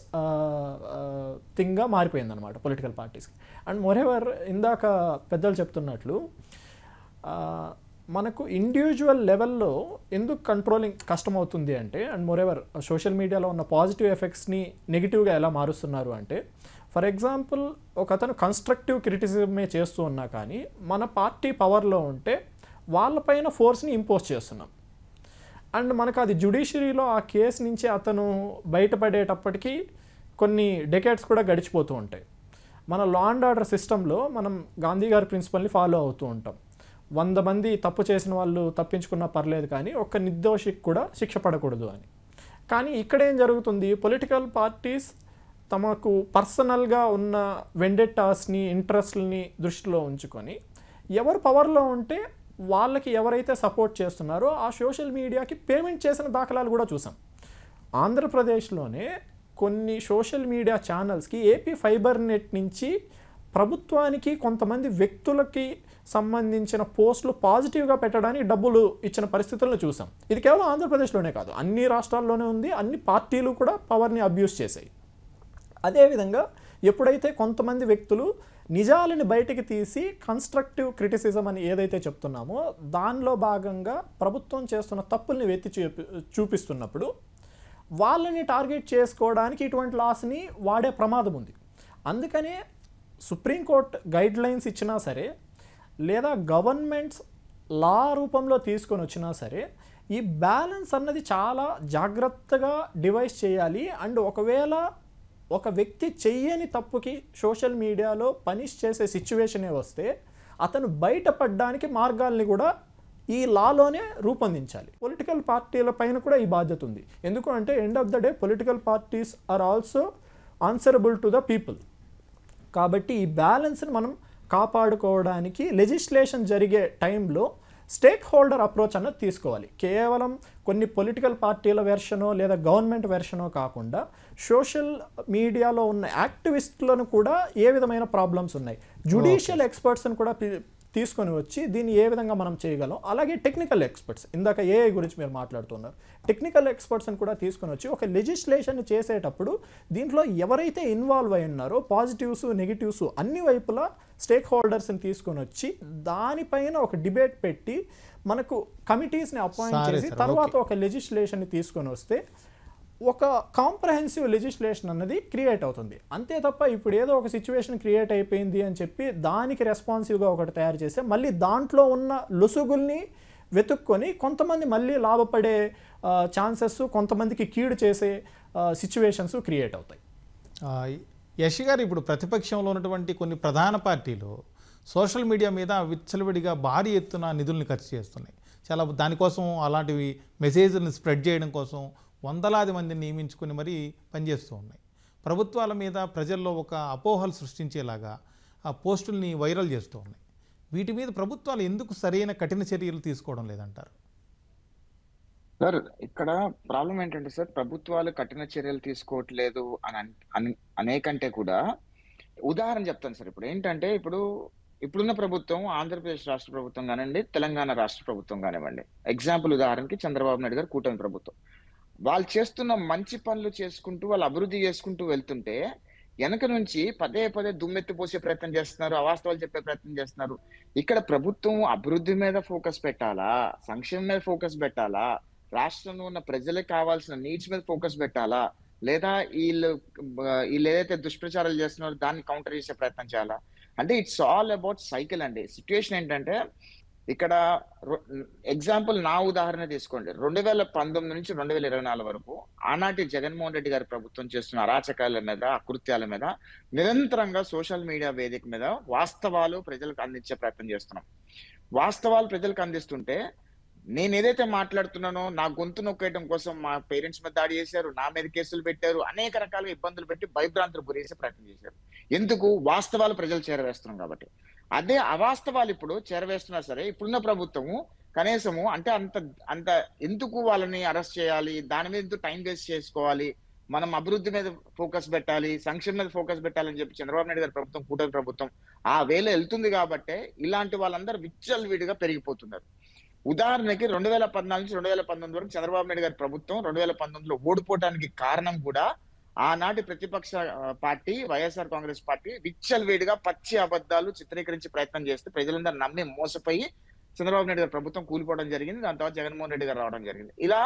థింగ్గా మారిపోయిందనమాట పొలిటికల్ పార్టీస్కి. అండ్ మోరెవర్ ఇందాక పెద్దలు చెప్తున్నట్లు మనకు ఇండివిజువల్ లెవెల్లో ఎందుకు కంట్రోలింగ్ కష్టమవుతుంది అంటే, అండ్ మోరెవర్ సోషల్ మీడియాలో ఉన్న పాజిటివ్ ఎఫెక్ట్స్ని నెగిటివ్గా ఎలా మారుస్తున్నారు అంటే, ఫర్ ఎగ్జాంపుల్ ఒక అతను కన్స్ట్రక్టివ్ క్రిటిసిజమే చేస్తూ ఉన్నా కానీ మన పార్టీ పవర్లో ఉంటే వాళ్ళపైన ఫోర్స్ని ఇంపోజ్ చేస్తున్నాం. అండ్ మనకు అది జ్యుడిషియరీలో ఆ కేసు నుంచి అతను బయటపడేటప్పటికీ కొన్ని డెకేడ్స్ కూడా గడిచిపోతూ ఉంటాయి. మన లా అండ్ ఆర్డర్ సిస్టంలో మనం గాంధీ గారి ప్రిన్సిపల్ని ఫాలో అవుతూ ఉంటాం. 100 మంది తప్పు చేసిన వాళ్ళు తప్పించుకున్నా పర్లేదు కానీ ఒక్క నిర్దోషికి కూడా శిక్ష పడకూడదు అని. కానీ ఇక్కడ ఏం జరుగుతుంది, పొలిటికల్ పార్టీస్ తమకు పర్సనల్గా ఉన్న వెండెట్టాస్ని ఇంట్రెస్ట్ని దృష్టిలో ఉంచుకొని ఎవరు పవర్లో ఉంటే వాళ్ళకి ఎవరైతే సపోర్ట్ చేస్తున్నారో ఆ సోషల్ మీడియాకి పేమెంట్ చేసిన దాఖలాలు కూడా చూసాం. ఆంధ్రప్రదేశ్లోనే కొన్ని సోషల్ మీడియా ఛానల్స్కి ఏపీ ఫైబర్ నెట్ నుంచి ప్రభుత్వానికి కొంతమంది వ్యక్తులకి సంబంధించిన పోస్టులు పాజిటివ్గా పెట్టడానికి డబ్బులు ఇచ్చిన పరిస్థితులను చూసాం. ఇది కేవలం ఆంధ్రప్రదేశ్లోనే కాదు, అన్ని రాష్ట్రాల్లోనే ఉంది. అన్ని పార్టీలు కూడా పవర్ని అబ్యూస్ చేశాయి. అదేవిధంగా ఎప్పుడైతే కొంతమంది వ్యక్తులు నిజాలని బయటికి తీసి కన్స్ట్రక్టివ్ క్రిటిసిజం అని ఏదైతే చెప్తున్నామో దానిలో భాగంగా ప్రభుత్వం చేస్తున్న తప్పుల్ని వెత్తి చూపిస్తున్నప్పుడు వాళ్ళని టార్గెట్ చేసుకోవడానికి ఇటువంటి లాస్ని వాడే ప్రమాదం ఉంది. అందుకనే సుప్రీంకోర్టు గైడ్ లైన్స్ ఇచ్చినా సరే లేదా గవర్నమెంట్స్ లా రూపంలో తీసుకొని వచ్చినా సరే ఈ బ్యాలెన్స్ అన్నది చాలా జాగ్రత్తగా డివైస్ చేయాలి. అండ్ ఒకవేళ ఒక వ్యక్తి చెయ్యని తప్పుకి సోషల్ మీడియాలో పనిష్ చేసే సిచ్యువేషనే వస్తే అతను బయటపడడానికి మార్గాల్ని కూడా ఈ లాలోనే రూపొందించాలి. పొలిటికల్ పార్టీల పైన కూడా ఈ బాధ్యత ఉంది. ఎందుకు అంటే end of the day political parties are also answerable to the people. కాబట్టి ఈ బ్యాలెన్స్ని మనం కాపాడుకోవడానికి లెజిస్లేషన్ జరిగే టైంలో స్టేక్ హోల్డర్ అప్రోచ్ అన్నది తీసుకోవాలి. కేవలం కొన్ని పొలిటికల్ పార్టీల వెర్షనో లేదా గవర్నమెంట్ వెర్షనో కాకుండా సోషల్ మీడియాలో ఉన్న యాక్టివిస్టులను కూడా ఏ విధమైన ప్రాబ్లమ్స్ ఉన్నాయి, జ్యుడిషియల్ ఎక్స్పర్ట్స్ని కూడా తీసుకొని వచ్చి దీన్ని ఏ విధంగా మనం చేయగలం, అలాగే టెక్నికల్ ఎక్స్పర్ట్స్, ఇందాక ఏఐ గురించి మీరు మాట్లాడుతున్నారు, టెక్నికల్ ఎక్స్పర్ట్స్ని కూడా తీసుకొని వచ్చి ఒక లెజిస్లేషన్ చేసేటప్పుడు దీంట్లో ఎవరైతే ఇన్వాల్వ్ అయి ఉన్నారో పాజిటివ్స్ నెగిటివ్స్ అన్ని వైపులా స్టేక్ హోల్డర్స్ని తీసుకొని వచ్చి దానిపైన ఒక డిబేట్ పెట్టి మనకు కమిటీస్ని అపాయింట్ చేసి తర్వాత ఒక లెజిస్లేషన్ని తీసుకొని వస్తే ఒక కాంప్రహెన్సివ్ లెజిస్లేషన్ అన్నది క్రియేట్ అవుతుంది. అంతే తప్ప ఇప్పుడు ఏదో ఒక సిచ్యువేషన్ క్రియేట్ అయిపోయింది అని చెప్పి దానికి రెస్పాన్సివ్గా ఒకటి తయారు చేస్తే మళ్ళీ దాంట్లో ఉన్న లొసుగుల్ని వెతుక్కొని కొంతమంది మళ్ళీ లాభపడే ఛాన్సెస్, కొంతమందికి కీడు చేసే సిచ్యువేషన్స్ క్రియేట్ అవుతాయి. యష్ గారు, ఇప్పుడు ప్రతిపక్షంలో ఉన్నటువంటి కొన్ని ప్రధాన పార్టీలు సోషల్ మీడియా మీద విచ్చలవిడిగా భారీ ఎత్తున నిధుల్ని ఖర్చు చేస్తున్నాయి. చాలా దానికోసం అలాంటివి మెసేజ్ని స్ప్రెడ్ చేయడం కోసం వందలాది మందిని నియమించుకుని మరీ పనిచేస్తూ ఉన్నాయి. ప్రభుత్వాల మీద ప్రజల్లో ఒక అపోహలు సృష్టించేలాగా ఆ పోస్టుల్ని వైరల్ చేస్తూ ఉన్నాయి. వీటి మీద ప్రభుత్వాలు ఎందుకు సరైన కఠిన చర్యలు తీసుకోవడం లేదంటారు? సార్, ఇక్కడ ప్రాబ్లం ఏంటంటే సార్, ప్రభుత్వాలు కఠిన చర్యలు తీసుకోవట్లేదు అనేకంటే కూడా ఉదాహరణ చెప్తాను సార్. ఇప్పుడు ఏంటంటే ఇప్పుడున్న ప్రభుత్వం ఆంధ్రప్రదేశ్ రాష్ట్ర ప్రభుత్వం కానివ్వండి, తెలంగాణ రాష్ట్ర ప్రభుత్వం కానివ్వండి, ఎగ్జాంపుల్ ఉదాహరణకి చంద్రబాబు నాయుడు గారు కూటమి ప్రభుత్వం, వాళ్ళు చేస్తున్న మంచి పనులు చేసుకుంటూ వాళ్ళు అభివృద్ధి చేసుకుంటూ వెళ్తుంటే వెనక నుంచి పదే పదే దుమ్మెత్తి పోసే ప్రయత్నం చేస్తున్నారు, అవాస్తవాలు చెప్పే ప్రయత్నం చేస్తున్నారు. ఇక్కడ ప్రభుత్వం అభివృద్ధి మీద ఫోకస్ పెట్టాలా, సంక్షేమం మీద ఫోకస్ పెట్టాలా, రాష్ట్రంలో ఉన్న ప్రజలకు కావాల్సిన నీడ్స్ మీద ఫోకస్ పెట్టాలా, లేదా వీళ్ళు ఏదైతే దుష్ప్రచారాలు చేస్తున్నారో దాన్ని కౌంటర్ చేసే ప్రయత్నం చేయాలా? అంటే ఇట్స్ ఆల్ అబౌట్ సైకిల్ అండి. సిచ్యువేషన్ ఏంటంటే ఇక్కడ ఎగ్జాంపుల్ నా ఉదాహరణ తీసుకోండి. 2019 నుంచి 2024 వరకు ఆనాటి జగన్మోహన్ రెడ్డి గారి ప్రభుత్వం చేస్తున్న అరాచకాల మీద, అకృత్యాల మీద నిరంతరంగా సోషల్ మీడియా వేదిక మీద వాస్తవాలు ప్రజలకు అందించే ప్రయత్నం చేస్తున్నాం. వాస్తవాలు ప్రజలకు అందిస్తుంటే నేనేదైతే మాట్లాడుతున్నానో నా గొంతు నొక్కేయడం కోసం మా పేరెంట్స్ మీద దాడి చేశారు, నా మీద కేసులు పెట్టారు, అనేక రకాలుగా ఇబ్బందులు పెట్టి భయభ్రాంతులు గురేసే ప్రయత్నం చేశారు. ఎందుకు? వాస్తవాలు ప్రజలు చేరవేస్తున్నాం కాబట్టి. అదే అవాస్తవాలు ఇప్పుడు చేరవేస్తున్నా సరే ఇప్పుడున్న ప్రభుత్వము కనీసము అంటే అంత అంత ఎందుకు వాళ్ళని అరెస్ట్ చేయాలి, దాని మీద ఎందుకు టైం వేస్ట్ చేసుకోవాలి, మనం అభివృద్ధి మీద ఫోకస్ పెట్టాలి, సంక్షేమం మీద ఫోకస్ పెట్టాలని చెప్పి చంద్రబాబు నాయుడు గారి ప్రభుత్వం, కూటమి ప్రభుత్వం ఆ వేళ వెళ్తుంది కాబట్టే ఇలాంటి వాళ్ళందరూ విచ్చలవిడిగా పెరిగిపోతున్నారు. ఉదాహరణకి 2014 నుంచి 2019 వరకు చంద్రబాబు నాయుడు గారి ప్రభుత్వం 2019లో ఓడిపోవడానికి కారణం కూడా ఆనాటి ప్రతిపక్ష పార్టీ వైఎస్ఆర్ కాంగ్రెస్ పార్టీ విచ్చలవిడిగా పచ్చి అబద్ధాలు చిత్రీకరించే ప్రయత్నం చేస్తే ప్రజలందరూ నమ్మి మోసపోయి చంద్రబాబు నాయుడు గారి ప్రభుత్వం కూలిపోవడం జరిగింది. దాని తర్వాత జగన్మోహన్ రెడ్డి గారు రావడం జరిగింది. ఇలా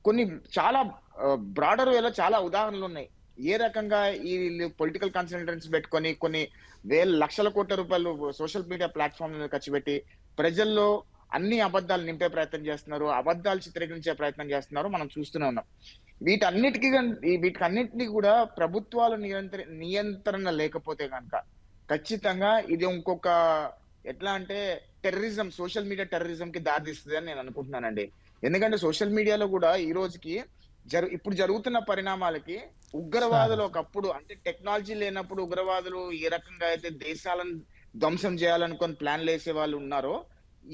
కొన్ని చాలా బ్రాడర్ వేలో చాలా ఉదాహరణలు ఉన్నాయి. ఏ రకంగా ఈ పొలిటికల్ కన్సల్టెన్సీ పెట్టుకొని కొన్ని లక్షల కోట్ల రూపాయలు సోషల్ మీడియా ప్లాట్ఫామ్ ఖర్చు పెట్టి ప్రజల్లో అన్ని అబద్ధాలు నింపే ప్రయత్నం చేస్తున్నారు, అబద్ధాలు చిత్రీకరించే ప్రయత్నం చేస్తున్నారు, మనం చూస్తూనే ఉన్నాం. వీటికన్నిటికీ కూడా ప్రభుత్వాల నియంత్రణ లేకపోతే కనుక ఖచ్చితంగా ఇది ఇంకొక ఎట్లా అంటే టెర్రరిజం, సోషల్ మీడియా టెర్రరిజం కి దారితీస్తుంది అని నేను అనుకుంటున్నానండి. ఎందుకంటే సోషల్ మీడియాలో కూడా ఈ రోజుకి ఇప్పుడు జరుగుతున్న పరిణామాలకి ఉగ్రవాదులు ఒకప్పుడు అంటే టెక్నాలజీ లేనప్పుడు ఉగ్రవాదులు ఏ రకంగా అయితే దేశాలను ధ్వంసం చేయాలనుకొని ప్లాన్లు వేసే వాళ్ళు ఉన్నారో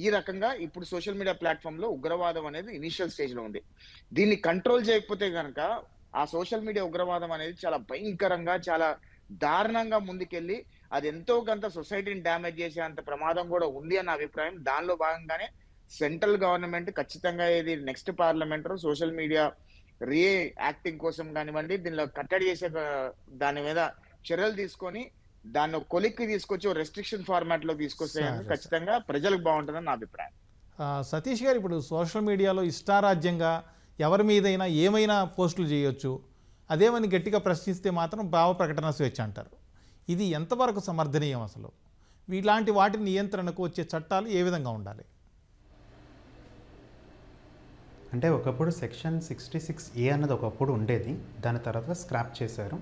ఈ రకంగా ఇప్పుడు సోషల్ మీడియా ప్లాట్ఫామ్ లో ఉగ్రవాదం అనేది ఇనిషియల్ స్టేజ్ లో ఉంది. దీన్ని కంట్రోల్ చేయకపోతే కనుక ఆ సోషల్ మీడియా ఉగ్రవాదం అనేది చాలా భయంకరంగా, చాలా దారుణంగా ముందుకెళ్ళి అది ఎంతో కొంత సొసైటీని డ్యామేజ్ చేసే అంత ప్రమాదం కూడా ఉంది అన్న అభిప్రాయం. దానిలో భాగంగానే సెంట్రల్ గవర్నమెంట్ ఖచ్చితంగా ఇది next parliament social media acting కోసం కానివ్వండి, దీనిలో కట్టడి చేసే దాని మీద చర్యలు తీసుకొని దాన్ని కొలిక్కి తీసుకొచ్చి రెస్ట్రిక్షన్ ఫార్మాట్ లో తీసుకొస్తే ఖచ్చితంగా ప్రజలకు బాగుంటుందని నా అభిప్రాయం. సతీష్ గారు, ఇప్పుడు సోషల్ మీడియాలో ఇష్టారాజ్యంగా ఎవరి మీదైనా ఏమైనా పోస్టులు చేయొచ్చు, అదేమని గట్టిగా ప్రశ్నిస్తే మాత్రం భావ ప్రకటన స్వేచ్ఛ అంటారు. ఇది ఎంతవరకు సమర్థనీయం? అసలు ఇలాంటి వాటి నియంత్రణకు వచ్చే చట్టాలు ఏ విధంగా ఉండాలి? అంటే ఒకప్పుడు సెక్షన్ 66A అన్నది ఒకప్పుడు ఉండేది, దాని తర్వాత స్క్రాప్ చేశారు.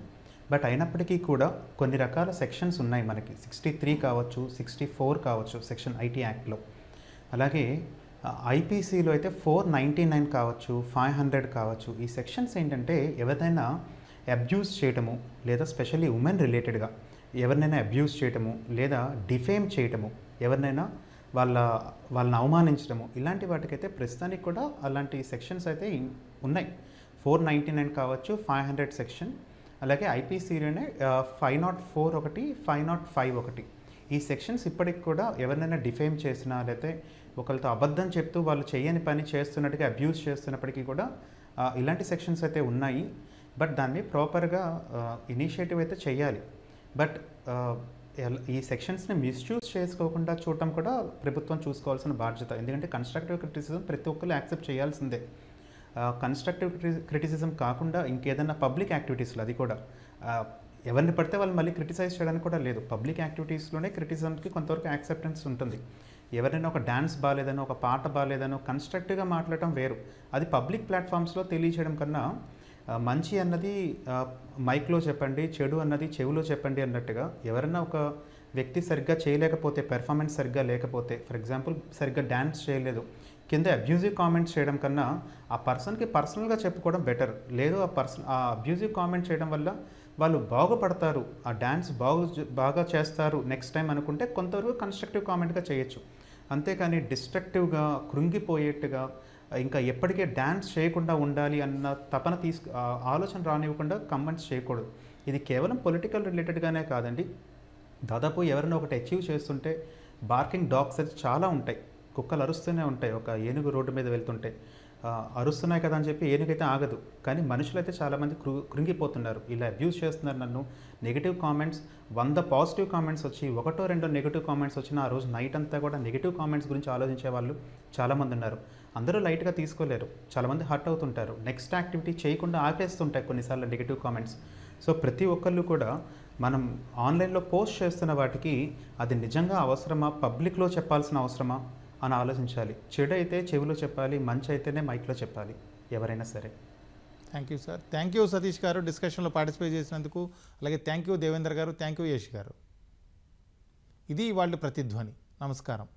బట్ అయినప్పటికీ కూడా కొన్ని రకాల సెక్షన్స్ ఉన్నాయి మనకి. 63 కావచ్చు, 64 కావచ్చు సెక్షన్ ఐటీ యాక్ట్లో. అలాగే ఐపీసీలో అయితే 499 కావచ్చు, 500 కావచ్చు. ఈ సెక్షన్స్ ఏంటంటే ఎవరినైనా అబ్యూస్ చేయటము, లేదా స్పెషల్లీ ఉమెన్ రిలేటెడ్గా ఎవరినైనా అబ్యూస్ చేయటము, లేదా డిఫేమ్ చేయటము, ఎవరినైనా వాళ్ళని అవమానించడము, ఇలాంటి వాటికైతే ప్రస్తుతానికి కూడా అలాంటి సెక్షన్స్ అయితే ఉన్నాయి. 499 కావచ్చు, 500 సెక్షన్. అలాగే ఐపీసీలోనే 504 ఒకటి, 505 ఒకటి. ఈ సెక్షన్స్ ఇప్పటికి కూడా ఎవరినైనా డిఫేమ్ చేసినా, లేకపోతే ఒకరితో అబద్ధం చెప్తూ వాళ్ళు చేయని పని చేస్తున్నట్టుగా అబ్యూస్ చేస్తున్నప్పటికీ కూడా ఇలాంటి సెక్షన్స్ అయితే ఉన్నాయి. బట్ దాన్ని ప్రాపర్గా ఇనిషియేటివ్ అయితే చేయాలి. బట్ ఈ సెక్షన్స్ని మిస్యూజ్ చేసుకోకుండా చూడటం కూడా ప్రభుత్వం చూసుకోవాల్సిన బాధ్యత. ఎందుకంటే కన్స్ట్రక్టివ్ క్రిటిసిజం ప్రతి ఒక్కరు యాక్సెప్ట్ చేయాల్సిందే. కన్స్ట్రక్టివ్ క్రిటిసిజం కాకుండా ఇంకేదన్నా పబ్లిక్ యాక్టివిటీస్లో, అది కూడా ఎవరిని పడితే వాళ్ళు మళ్ళీ క్రిటిసైజ్ చేయడానికి కూడా లేదు. పబ్లిక్ యాక్టివిటీస్లోనే క్రిటిసిజంకి కొంతవరకు యాక్సెప్టెన్స్ ఉంటుంది. ఎవరైనా ఒక డ్యాన్స్ బాగాలేదనో, ఒక పాట బాగాలేదనో కన్స్ట్రక్టివ్గా మాట్లాడటం వేరు. అది పబ్లిక్ ప్లాట్ఫామ్స్లో తెలియచేయడం కన్నా మంచి అన్నది మైక్లో చెప్పండి, చెడు అన్నది చెవిలో చెప్పండి అన్నట్టుగా ఎవరైనా ఒక వ్యక్తి సరిగ్గా చేయలేకపోతే, పెర్ఫార్మెన్స్ సరిగ్గా లేకపోతే, ఫర్ ఎగ్జాంపుల్ సరిగ్గా డ్యాన్స్ చేయలేదు, కింద అబ్యూజివ్ కామెంట్స్ చేయడం కన్నా ఆ పర్సన్కి పర్సనల్గా చెప్పుకోవడం బెటర్. లేదు ఆ అబ్యూజివ్ కామెంట్ చేయడం వల్ల వాళ్ళు బాగుపడతారు, ఆ డ్యాన్స్ బాగా చేస్తారు నెక్స్ట్ టైం అనుకుంటే కొంతవరకు కన్స్ట్రక్టివ్ కామెంట్గా చేయొచ్చు. అంతేకాని డిస్ట్రక్టివ్గా, కృంగిపోయేట్టుగా, ఇంకా ఎప్పటికే డ్యాన్స్ చేయకుండా ఉండాలి అన్న తపన ఆలోచన రానివ్వకుండా కమెంట్స్ చేయకూడదు. ఇది కేవలం పొలిటికల్ రిలేటెడ్గానే కాదండి. దాదాపు ఎవరైనా ఒకటి అచీవ్ చేస్తుంటే బార్కింగ్ డాగ్స్ అయితే చాలా ఉంటాయి. కుక్కలు అరుస్తూనే ఉంటాయి. ఒక ఏనుగు రోడ్డు మీద వెళ్తుంటే అరుస్తున్నాయి కదా అని చెప్పి ఏనుగైతే ఆగదు. కానీ మనుషులైతే చాలామంది కృంగిపోతున్నారు. ఇలా అబ్యూస్ చేస్తున్నారు నన్ను. నెగిటివ్ కామెంట్స్ 100 పాజిటివ్ కామెంట్స్ వచ్చి 1-2 నెగిటివ్ కామెంట్స్ వచ్చిన ఆ రోజు నైట్ అంతా కూడా నెగిటివ్ కామెంట్స్ గురించి ఆలోచించే వాళ్ళు చాలామంది ఉన్నారు. అందరూ లైట్గా తీసుకోలేరు, చాలామంది హర్ట్ అవుతుంటారు. నెక్స్ట్ యాక్టివిటీ చేయకుండా ఆపేస్తుంటాయి కొన్నిసార్లు నెగిటివ్ కామెంట్స్. సో ప్రతి ఒక్కళ్ళు కూడా మనం ఆన్లైన్లో పోస్ట్ చేస్తున్న వాటికి అది నిజంగా అవసరమా, పబ్లిక్లో చెప్పాల్సిన అవసరమా అని ఆలోచించాలి. చెడు అయితే చెవిలో చెప్పాలి, మంచి అయితేనే మైక్లో చెప్పాలి ఎవరైనా సరే. Thank you sir. Thank you Satish గారు డిస్కషన్లో పార్టిసిపేట్ చేసినందుకు. అలాగే థ్యాంక్ యూ దేవేంద్ర గారు, థ్యాంక్ యూ యష్ గారు. ఇది వాళ్ళ ప్రతిధ్వని. నమస్కారం.